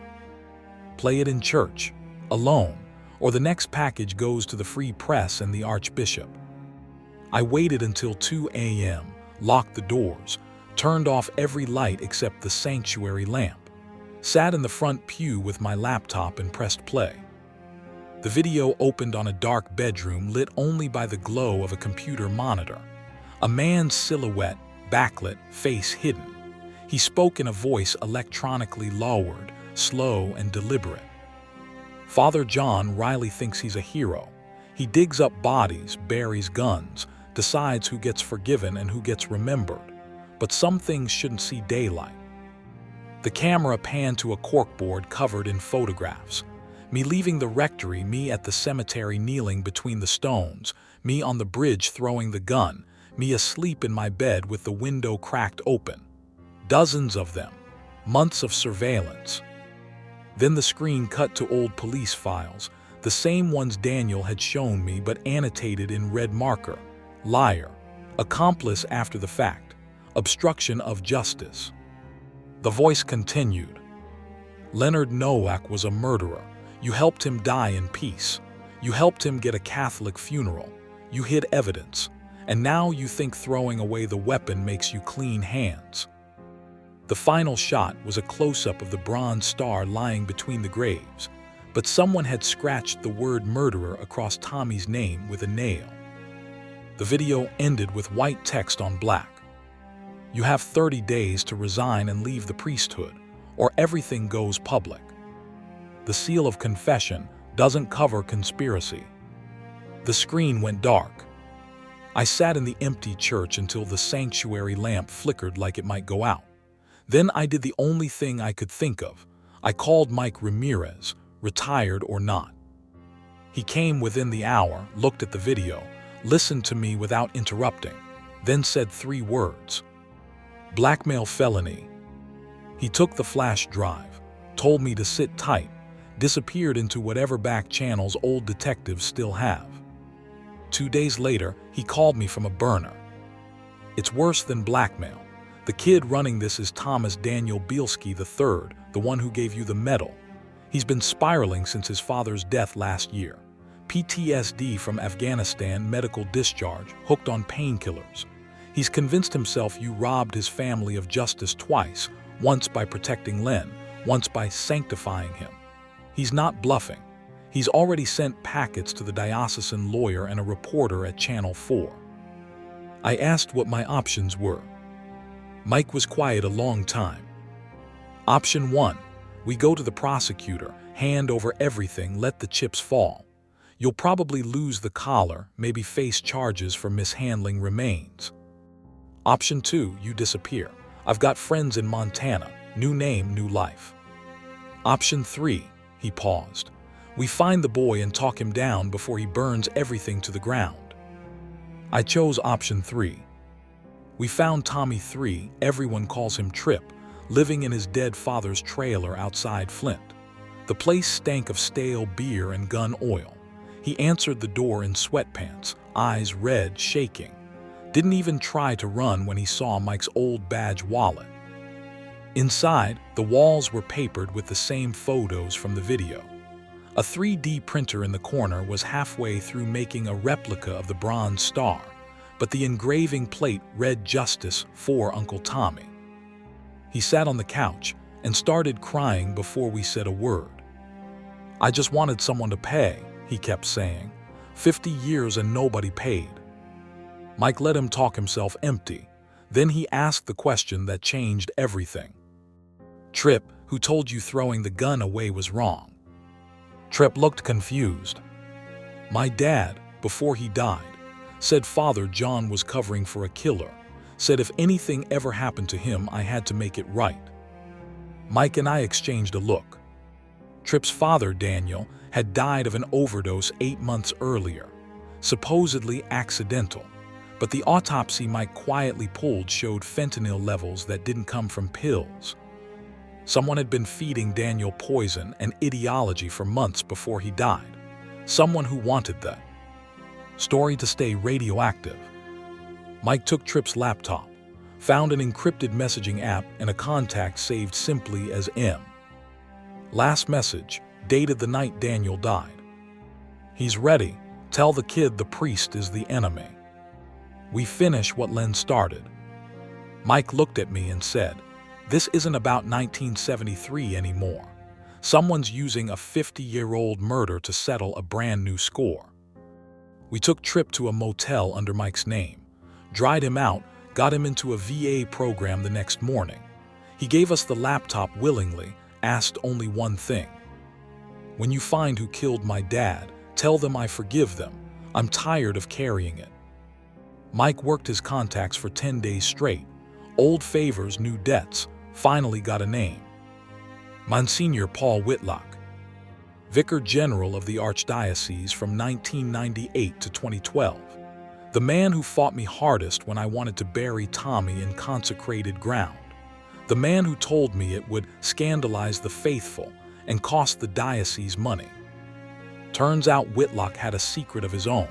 "Play it in church, alone, or the next package goes to the Free Press and the Archbishop." I waited until 2 a.m., locked the doors, turned off every light except the sanctuary lamp, sat in the front pew with my laptop and pressed play. The video opened on a dark bedroom lit only by the glow of a computer monitor. A man's silhouette, backlit, face hidden. He spoke in a voice electronically lowered, slow and deliberate. "Father John Riley thinks he's a hero. He digs up bodies, buries guns, decides who gets forgiven and who gets remembered. But some things shouldn't see daylight." The camera panned to a corkboard covered in photographs. Me leaving the rectory, me at the cemetery kneeling between the stones, me on the bridge throwing the gun, me asleep in my bed with the window cracked open. Dozens of them. Months of surveillance. Then the screen cut to old police files, the same ones Daniel had shown me but annotated in red marker. Liar. Accomplice after the fact. Obstruction of justice. The voice continued. "Leonard Nowak was a murderer. You helped him die in peace. You helped him get a Catholic funeral. You hid evidence. And now you think throwing away the weapon makes you clean hands." The final shot was a close-up of the bronze star lying between the graves, but someone had scratched the word murderer across Tommy's name with a nail. The video ended with white text on black. "You have 30 days to resign and leave the priesthood, or everything goes public. The seal of confession doesn't cover conspiracy." The screen went dark. I sat in the empty church until the sanctuary lamp flickered like it might go out. Then I did the only thing I could think of. I called Mike Ramirez, retired or not. He came within the hour, looked at the video, listened to me without interrupting, then said 3 words. "Blackmail felony." He took the flash drive, told me to sit tight, disappeared into whatever back channels old detectives still have. 2 days later, he called me from a burner. "It's worse than blackmail. The kid running this is Thomas Daniel Bielski III, the one who gave you the medal. He's been spiraling since his father's death last year. PTSD from Afghanistan, medical discharge, hooked on painkillers. He's convinced himself you robbed his family of justice twice, once by protecting Len, once by sanctifying him. He's not bluffing. He's already sent packets to the diocesan lawyer and a reporter at Channel 4. I asked what my options were. Mike was quiet a long time. Option 1. We go to the prosecutor, hand over everything, let the chips fall. You'll probably lose the collar, maybe face charges for mishandling remains. Option 2. You disappear. I've got friends in Montana. New name, new life. Option 3. He paused. We find the boy and talk him down before he burns everything to the ground. I chose option 3. We found Tommy 3, everyone calls him Trip, living in his dead father's trailer outside Flint. The place stank of stale beer and gun oil. He answered the door in sweatpants, eyes red, shaking. Didn't even try to run when he saw Mike's old badge wallet. Inside, the walls were papered with the same photos from the video. A 3D printer in the corner was halfway through making a replica of the Bronze Star, but the engraving plate read Justice for Uncle Tommy. He sat on the couch and started crying before we said a word. I just wanted someone to pay, he kept saying. 50 years and nobody paid. Mike let him talk himself empty. Then he asked the question that changed everything. Trip, who told you throwing the gun away was wrong? Trip looked confused. My dad, before he died, said Father John was covering for a killer, said if anything ever happened to him, I had to make it right. Mike and I exchanged a look. Trip's father, Daniel, had died of an overdose 8 months earlier, supposedly accidental, but the autopsy Mike quietly pulled showed fentanyl levels that didn't come from pills. Someone had been feeding Daniel poison and ideology for months before he died. Someone who wanted the story to stay radioactive. Mike took Trip's laptop, found an encrypted messaging app and a contact saved simply as M. Last message, dated the night Daniel died. He's ready. Tell the kid the priest is the enemy. We finish what Len started. Mike looked at me and said, this isn't about 1973 anymore. Someone's using a 50-year-old murder to settle a brand new score. We took Trip to a motel under Mike's name, dried him out, got him into a VA program the next morning. He gave us the laptop willingly, asked only one thing. When you find who killed my dad, tell them I forgive them. I'm tired of carrying it. Mike worked his contacts for 10 days straight. Old favors, new debts. Finally got a name. Monsignor Paul Whitlock, Vicar General of the Archdiocese from 1998 to 2012. The man who fought me hardest when I wanted to bury Tommy in consecrated ground. The man who told me it would scandalize the faithful and cost the diocese money. Turns out Whitlock had a secret of his own.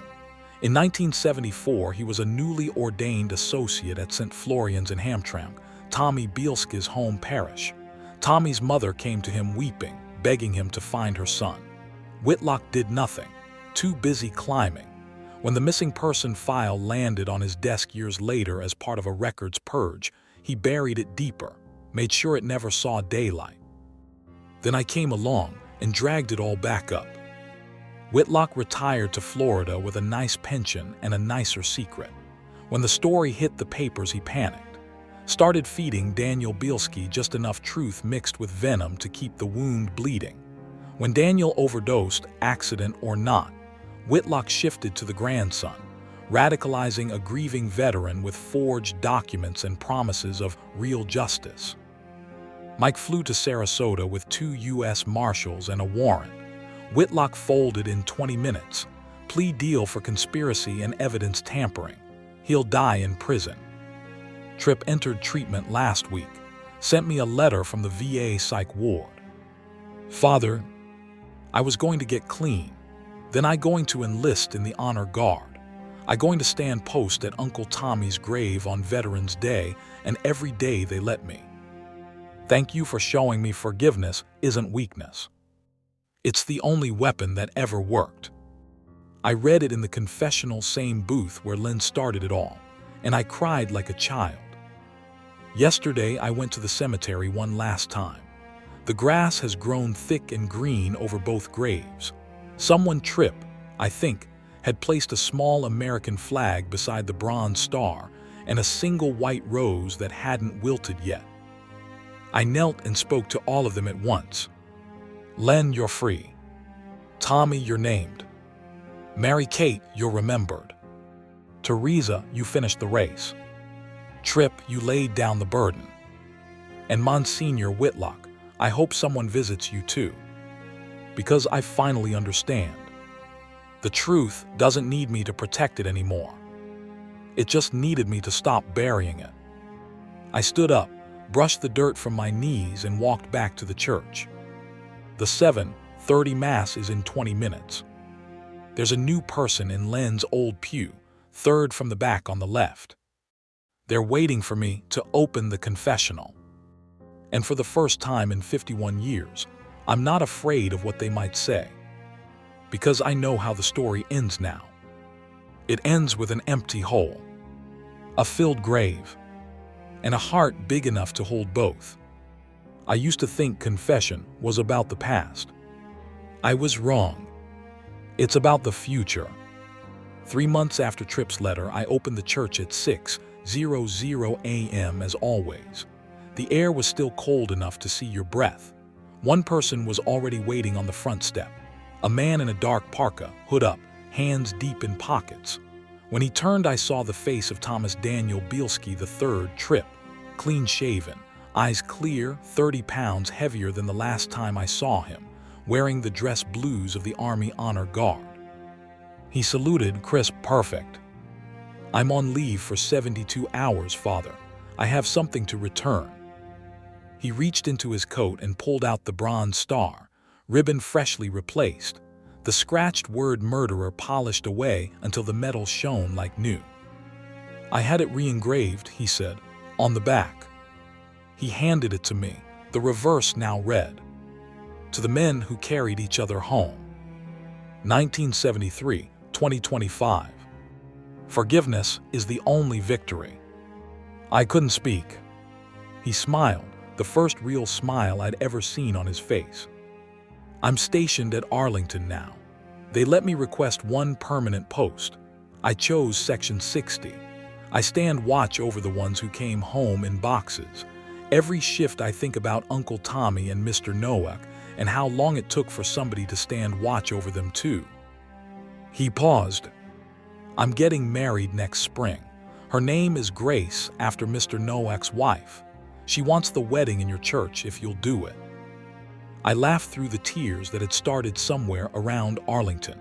In 1974, he was a newly ordained associate at St. Florian's in Hamtramck, Tommy Bielski's home parish. Tommy's mother came to him weeping, begging him to find her son. Whitlock did nothing, too busy climbing. When the missing person file landed on his desk years later as part of a records purge, he buried it deeper, made sure it never saw daylight. Then I came along and dragged it all back up. Whitlock retired to Florida with a nice pension and a nicer secret. When the story hit the papers, he panicked. Started feeding Daniel Bielski just enough truth mixed with venom to keep the wound bleeding. When Daniel overdosed, accident or not, Whitlock shifted to the grandson, radicalizing a grieving veteran with forged documents and promises of real justice. Mike flew to Sarasota with 2 U.S. Marshals and a warrant. Whitlock folded in 20 minutes. Plea deal for conspiracy and evidence tampering. He'll die in prison. Trip entered treatment last week. Sent me a letter from the VA psych ward. Father, I was going to get clean. Then I going to enlist in the honor guard. I going to stand post at Uncle Tommy's grave on Veterans Day and every day they let me. Thank you for showing me forgiveness isn't weakness. It's the only weapon that ever worked. I read it in the confessional same booth where Len started it all, and I cried like a child. Yesterday, I went to the cemetery one last time. The grass has grown thick and green over both graves. Someone tripped, I think, had placed a small American flag beside the bronze star and a single white rose that hadn't wilted yet. I knelt and spoke to all of them at once. Len, you're free. Tommy, you're named. Mary Kate, you're remembered. Teresa, you finished the race. Tripp, you laid down the burden. And Monsignor Whitlock, I hope someone visits you too. Because I finally understand. The truth doesn't need me to protect it anymore. It just needed me to stop burying it. I stood up, brushed the dirt from my knees, and walked back to the church. The 7:30 Mass is in 20 minutes. There's a new person in Len's old pew, third from the back on the left. They're waiting for me to open the confessional. And for the first time in 51 years, I'm not afraid of what they might say. Because I know how the story ends now. It ends with an empty hole, a filled grave, and a heart big enough to hold both. I used to think confession was about the past. I was wrong. It's about the future. 3 months after Tripp's letter, I opened the church at 6:00 a.m. as always. The air was still cold enough to see your breath. One person was already waiting on the front step. A man in a dark parka, hood up, hands deep in pockets. When he turned, I saw the face of Thomas Daniel Bielski III, Tripp, clean-shaven, eyes clear, 30 pounds heavier than the last time I saw him, wearing the dress blues of the Army Honor Guard. He saluted, crisp, perfect. I'm on leave for 72 hours, Father. I have something to return. He reached into his coat and pulled out the bronze star, ribbon freshly replaced, the scratched word murderer polished away until the metal shone like new. I had it re-engraved, he said, on the back. He handed it to me, the reverse now read, "To the men who carried each other home. 1973-2025. Forgiveness is the only victory." I couldn't speak. He smiled, the first real smile I'd ever seen on his face. I'm stationed at Arlington now. They let me request one permanent post. I chose Section 60. I stand watch over the ones who came home in boxes. Every shift I think about Uncle Tommy and Mr. Nowak and how long it took for somebody to stand watch over them too. He paused. I'm getting married next spring. Her name is Grace, after Mr. Nowak's wife. She wants the wedding in your church if you'll do it. I laughed through the tears that had started somewhere around Arlington.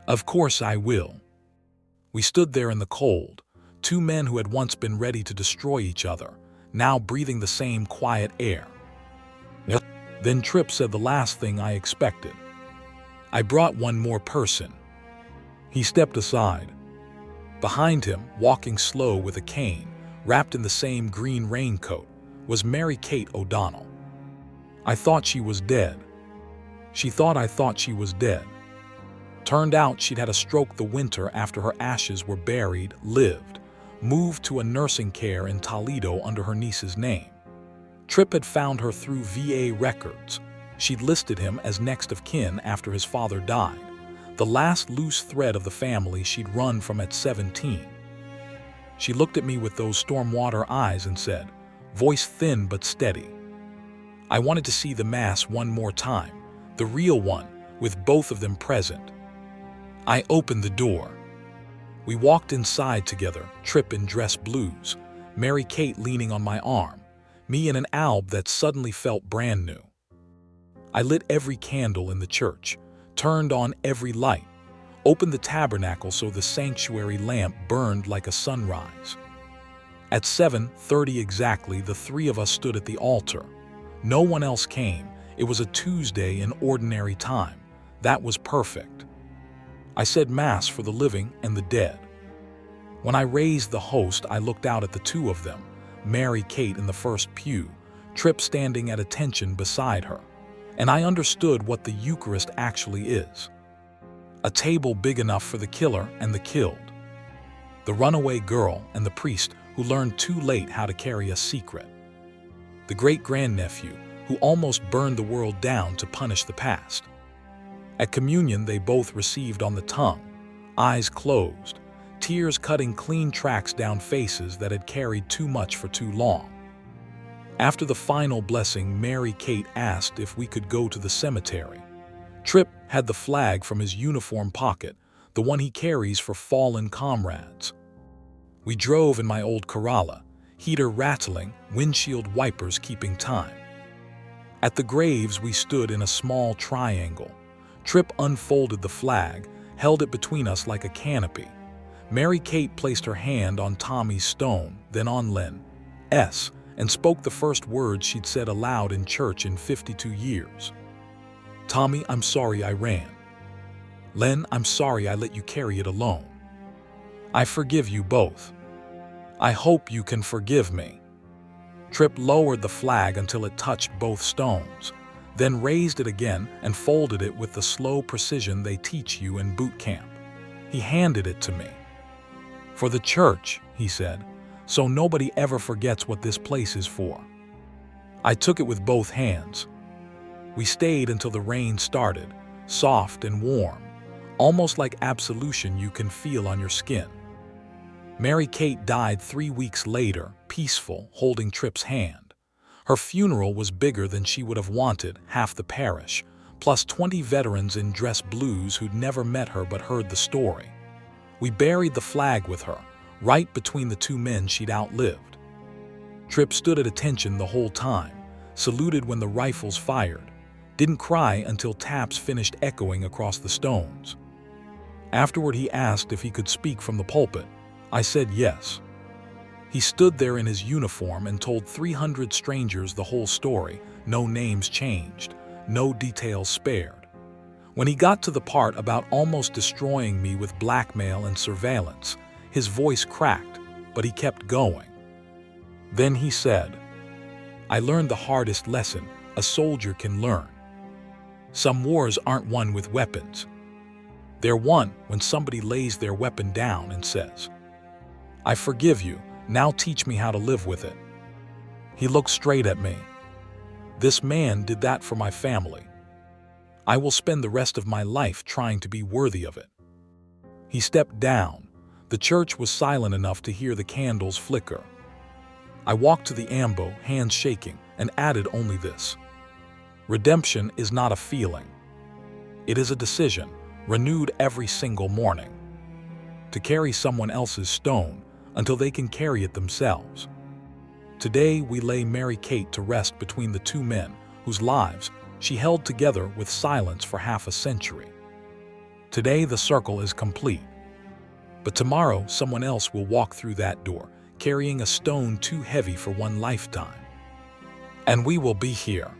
Of course I will. We stood there in the cold, two men who had once been ready to destroy each other, now breathing the same quiet air. Yes. Then Tripp said the last thing I expected. I brought one more person. He stepped aside. Behind him, walking slow with a cane, wrapped in the same green raincoat, was Mary Kate O'Donnell. I thought she was dead. She thought I thought she was dead. Turned out she'd had a stroke the winter after her ashes were buried, lived, moved to a nursing care in Toledo under her niece's name. Tripp had found her through VA records. She'd listed him as next of kin after his father died, the last loose thread of the family she'd run from at 17. She looked at me with those stormwater eyes and said, voice thin but steady, I wanted to see the Mass one more time, the real one, with both of them present. I opened the door. We walked inside together, Tripp in dress blues, Mary Kate leaning on my arm, me in an alb that suddenly felt brand new. I lit every candle in the church, turned on every light, opened the tabernacle so the sanctuary lamp burned like a sunrise. At 7:30 exactly, the three of us stood at the altar. No one else came. It was a Tuesday in ordinary time. That was perfect. I said Mass for the living and the dead. When I raised the host, I looked out at the two of them, Mary Kate in the first pew, Tripp standing at attention beside her, and I understood what the Eucharist actually is. A table big enough for the killer and the killed. The runaway girl and the priest who learned too late how to carry a secret. The great-grandnephew who almost burned the world down to punish the past. At communion, they both received on the tongue, eyes closed, tears cutting clean tracks down faces that had carried too much for too long. After the final blessing, Mary Kate asked if we could go to the cemetery. Tripp had the flag from his uniform pocket, the one he carries for fallen comrades. We drove in my old Corolla, heater rattling, windshield wipers keeping time. At the graves, we stood in a small triangle. Tripp unfolded the flag, held it between us like a canopy. Mary Kate placed her hand on Tommy's stone, then on Len's, and spoke the first words she'd said aloud in church in 52 years. "Tommy, I'm sorry I ran. Len, I'm sorry I let you carry it alone. I forgive you both. I hope you can forgive me." Tripp lowered the flag until it touched both stones, then raised it again and folded it with the slow precision they teach you in boot camp. He handed it to me. "For the church," he said, "so nobody ever forgets what this place is for." I took it with both hands. We stayed until the rain started, soft and warm, almost like absolution you can feel on your skin. Mary Kate died 3 weeks later, peaceful, holding Tripp's hand. Her funeral was bigger than she would have wanted, half the parish, plus 20 veterans in dress blues who'd never met her but heard the story. We buried the flag with her, right between the two men she'd outlived. Tripp stood at attention the whole time, saluted when the rifles fired, didn't cry until taps finished echoing across the stones. Afterward, he asked if he could speak from the pulpit. I said yes. He stood there in his uniform and told 300 strangers the whole story, no names changed, no details spared. When he got to the part about almost destroying me with blackmail and surveillance, his voice cracked, but he kept going. Then he said, "I learned the hardest lesson a soldier can learn. Some wars aren't won with weapons. They're won when somebody lays their weapon down and says, 'I forgive you, now teach me how to live with it.'" He looked straight at me. "This man did that for my family. I will spend the rest of my life trying to be worthy of it." He stepped down. The church was silent enough to hear the candles flicker. I walked to the ambo, hands shaking, and added only this: redemption is not a feeling. It is a decision, renewed every single morning, to carry someone else's stone until they can carry it themselves. Today we lay Mary Kate to rest between the two men whose lives she held together with silence for half a century. Today the circle is complete. But tomorrow someone else will walk through that door, carrying a stone too heavy for one lifetime. And we will be here.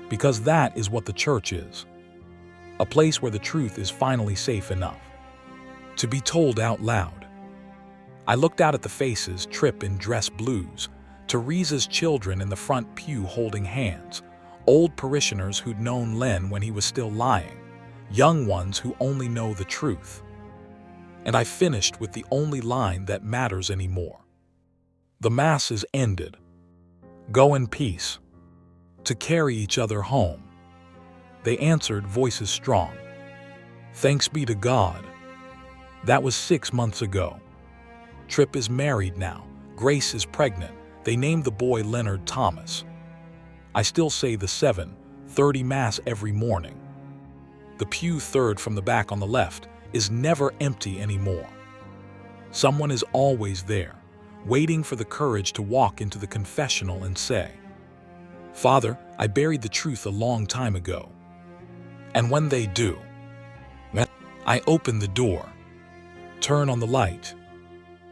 Because that is what the church is. A place where the truth is finally safe enough to be told out loud. I looked out at the faces, Tripp in dress blues, Teresa's children in the front pew holding hands, old parishioners who'd known Len when he was still lying, young ones who only know the truth. And I finished with the only line that matters anymore. The Mass is ended. Go in peace. To carry each other home. They answered, voices strong. Thanks be to God. That was 6 months ago. Tripp is married now. Grace is pregnant. They named the boy Leonard Thomas. I still say the 7:30 Mass every morning. The pew third from the back on the left is never empty anymore. Someone is always there, waiting for the courage to walk into the confessional and say, "Father, I buried the truth a long time ago." And when they do, I open the door, turn on the light,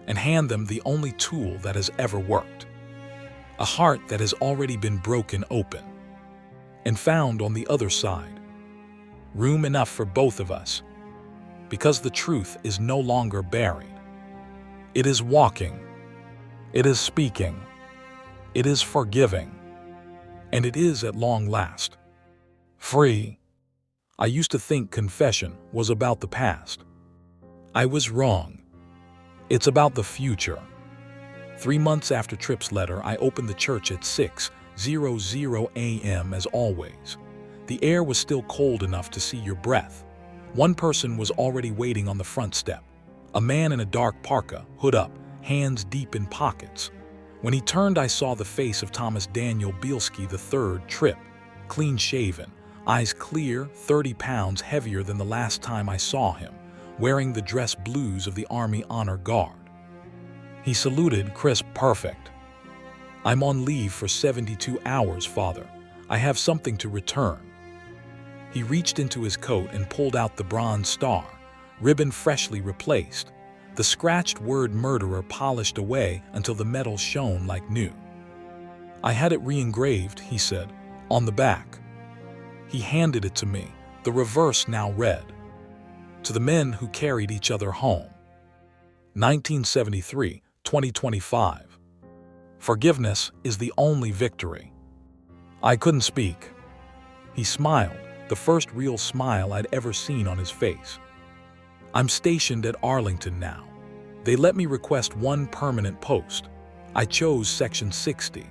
and hand them the only tool that has ever worked. A heart that has already been broken open and found on the other side. Room enough for both of us, because the truth is no longer buried. It is walking. It is speaking. It is forgiving. And it is at long last free. I used to think confession was about the past. I was wrong. It's about the future. 3 months after Tripp's letter, I opened the church at 6:00 a.m. as always. The air was still cold enough to see your breath. One person was already waiting on the front step. A man in a dark parka, hood up, hands deep in pockets. When he turned, I saw the face of Thomas Daniel Bielski III, Tripp, clean-shaven, eyes clear, 30 pounds heavier than the last time I saw him, wearing the dress blues of the Army Honor Guard. He saluted, crisp, perfect. "I'm on leave for 72 hours, Father. I have something to return." He reached into his coat and pulled out the bronze star, ribbon freshly replaced. The scratched word murderer polished away until the metal shone like new. "I had it re-engraved," he said, "on the back." He handed it to me, the reverse now read, "To the men who carried each other home. 1973, 2025. Forgiveness is the only victory." I couldn't speak. He smiled, the first real smile I'd ever seen on his face. "I'm stationed at Arlington now. They let me request one permanent post. I chose Section 60.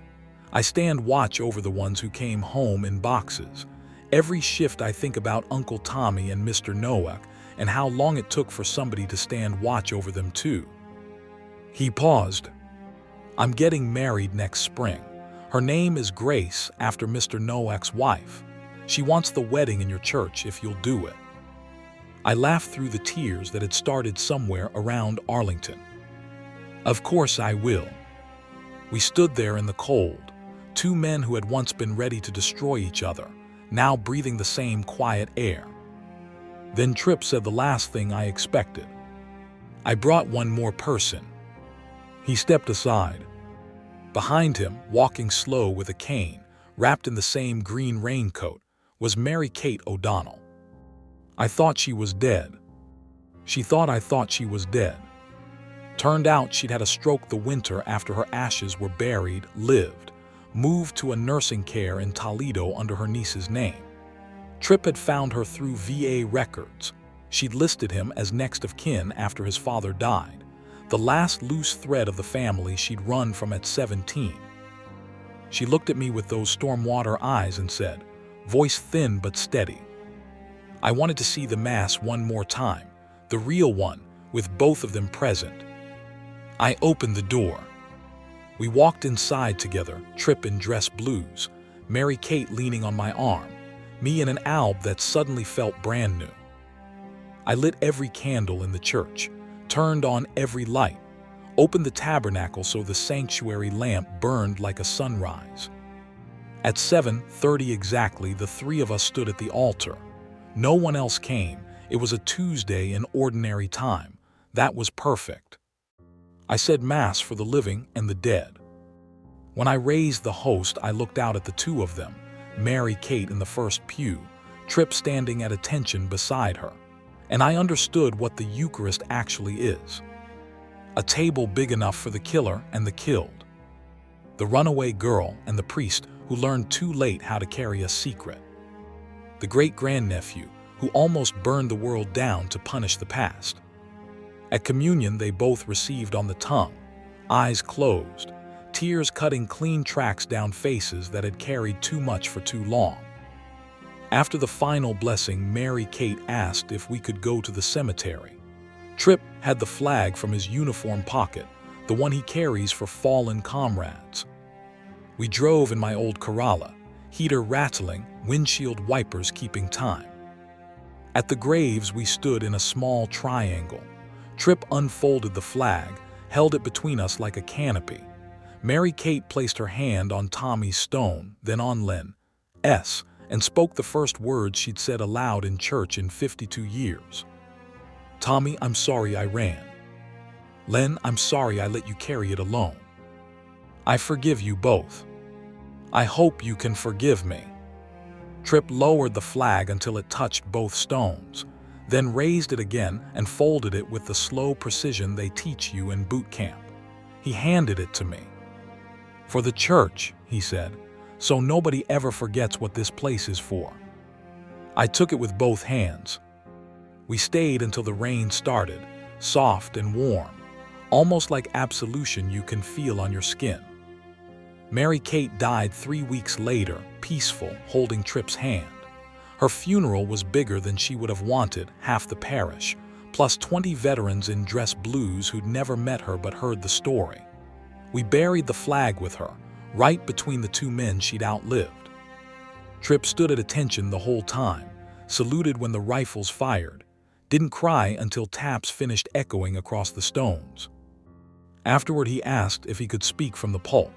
I stand watch over the ones who came home in boxes. Every shift I think about Uncle Tommy and Mr. Nowak and how long it took for somebody to stand watch over them too." He paused. "I'm getting married next spring. Her name is Grace, after Mr. Nowak's wife. She wants the wedding in your church if you'll do it." I laughed through the tears that had started somewhere around Arlington. "Of course I will." We stood there in the cold, two men who had once been ready to destroy each other, now breathing the same quiet air. Then Tripp said the last thing I expected. "I brought one more person." He stepped aside. Behind him, walking slow with a cane, wrapped in the same green raincoat, was Mary Kate O'Donnell. I thought she was dead. She thought I thought she was dead. Turned out she'd had a stroke the winter after her ashes were buried, lived, moved to a nursing care in Toledo under her niece's name. Tripp had found her through VA records. She'd listed him as next of kin after his father died, the last loose thread of the family she'd run from at 17. She looked at me with those stormwater eyes and said, voice thin but steady, "I wanted to see the mass one more time, the real one, with both of them present." I opened the door. We walked inside together, Tripp in dress blues, Mary Kate leaning on my arm, me in an alb that suddenly felt brand new. I lit every candle in the church, turned on every light, opened the tabernacle so the sanctuary lamp burned like a sunrise. At 7:30 exactly, the three of us stood at the altar. No one else came. It was a Tuesday in ordinary time. That was perfect. I said Mass for the living and the dead. When I raised the host, I looked out at the two of them, Mary Kate in the first pew, Tripp standing at attention beside her, and I understood what the Eucharist actually is. A table big enough for the killer and the killed. The runaway girl and the priest who learned too late how to carry a secret. The great-grandnephew who almost burned the world down to punish the past. At communion, they both received on the tongue, eyes closed, tears cutting clean tracks down faces that had carried too much for too long. After the final blessing, Mary Kate asked if we could go to the cemetery. Tripp had the flag from his uniform pocket, the one he carries for fallen comrades. We drove in my old Corolla, heater rattling, windshield wipers keeping time. At the graves, we stood in a small triangle. Tripp unfolded the flag, held it between us like a canopy. Mary Kate placed her hand on Tommy's stone, then on Len's, and spoke the first words she'd said aloud in church in 52 years. "Tommy, I'm sorry I ran. Len, I'm sorry I let you carry it alone. I forgive you both. I hope you can forgive me." Tripp lowered the flag until it touched both stones, then raised it again and folded it with the slow precision they teach you in boot camp. He handed it to me. "For the church," he said, "so nobody ever forgets what this place is for." I took it with both hands. We stayed until the rain started, soft and warm, almost like absolution you can feel on your skin. Mary Kate died 3 weeks later, peaceful, holding Tripp's hand. Her funeral was bigger than she would have wanted, half the parish, plus 20 veterans in dress blues who'd never met her but heard the story. We buried the flag with her, right between the two men she'd outlived. Tripp stood at attention the whole time, saluted when the rifles fired, didn't cry until taps finished echoing across the stones. Afterward he asked if he could speak from the pulp.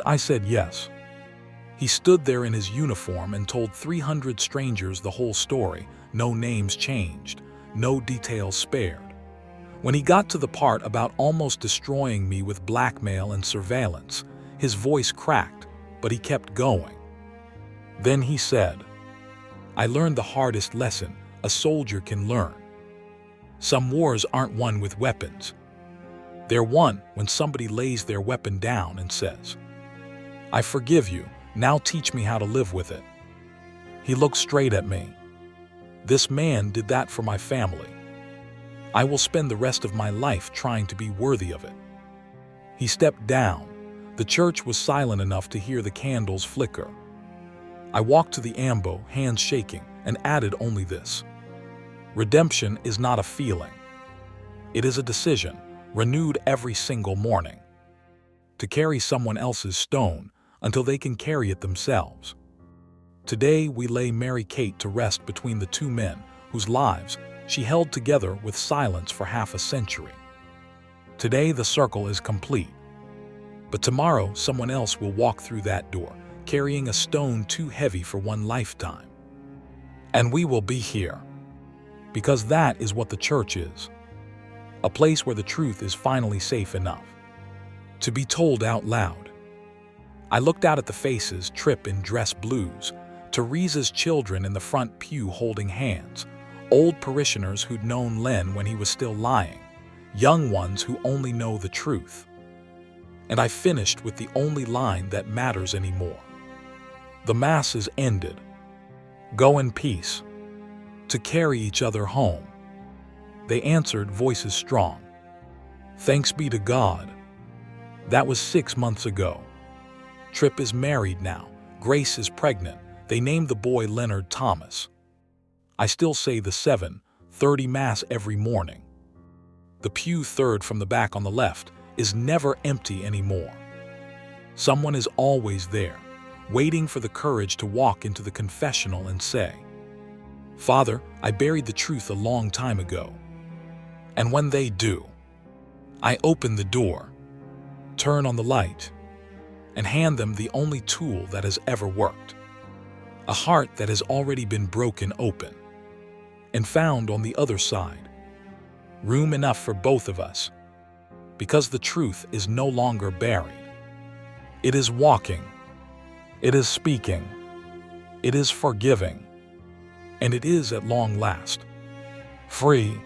I said yes. He stood there in his uniform and told 300 strangers the whole story, no names changed, no details spared. When he got to the part about almost destroying me with blackmail and surveillance, his voice cracked, but he kept going. Then he said, "I learned the hardest lesson a soldier can learn. Some wars aren't won with weapons. They're won when somebody lays their weapon down and says, 'I forgive you, now teach me how to live with it.'" He looked straight at me. "This man did that for my family. I will spend the rest of my life trying to be worthy of it." He stepped down. The church was silent enough to hear the candles flicker. I walked to the ambo, hands shaking, and added only this: redemption is not a feeling. It is a decision, renewed every single morning, to carry someone else's stone until they can carry it themselves. Today we lay Mary Kate to rest between the two men whose lives she held together with silence for half a century. Today the circle is complete. But tomorrow someone else will walk through that door, carrying a stone too heavy for one lifetime. And we will be here. Because that is what the church is. A place where the truth is finally safe enough to be told out loud. I looked out at the faces, Tripp in dress blues, Teresa's children in the front pew holding hands, old parishioners who'd known Len when he was still lying, young ones who only know the truth. And I finished with the only line that matters anymore. The Mass is ended. Go in peace. To carry each other home. They answered, voices strong. Thanks be to God. That was 6 months ago. Tripp is married now. Grace is pregnant. They named the boy Leonard Thomas. I still say the 7:30 Mass every morning. The pew third from the back on the left is never empty anymore. Someone is always there, waiting for the courage to walk into the confessional and say, "Father, I buried the truth a long time ago." And when they do, I open the door, turn on the light, and hand them the only tool that has ever worked. A heart that has already been broken open and found on the other side. Room enough for both of us, because the truth is no longer buried. It is walking. It is speaking. It is forgiving. And it is at long last free.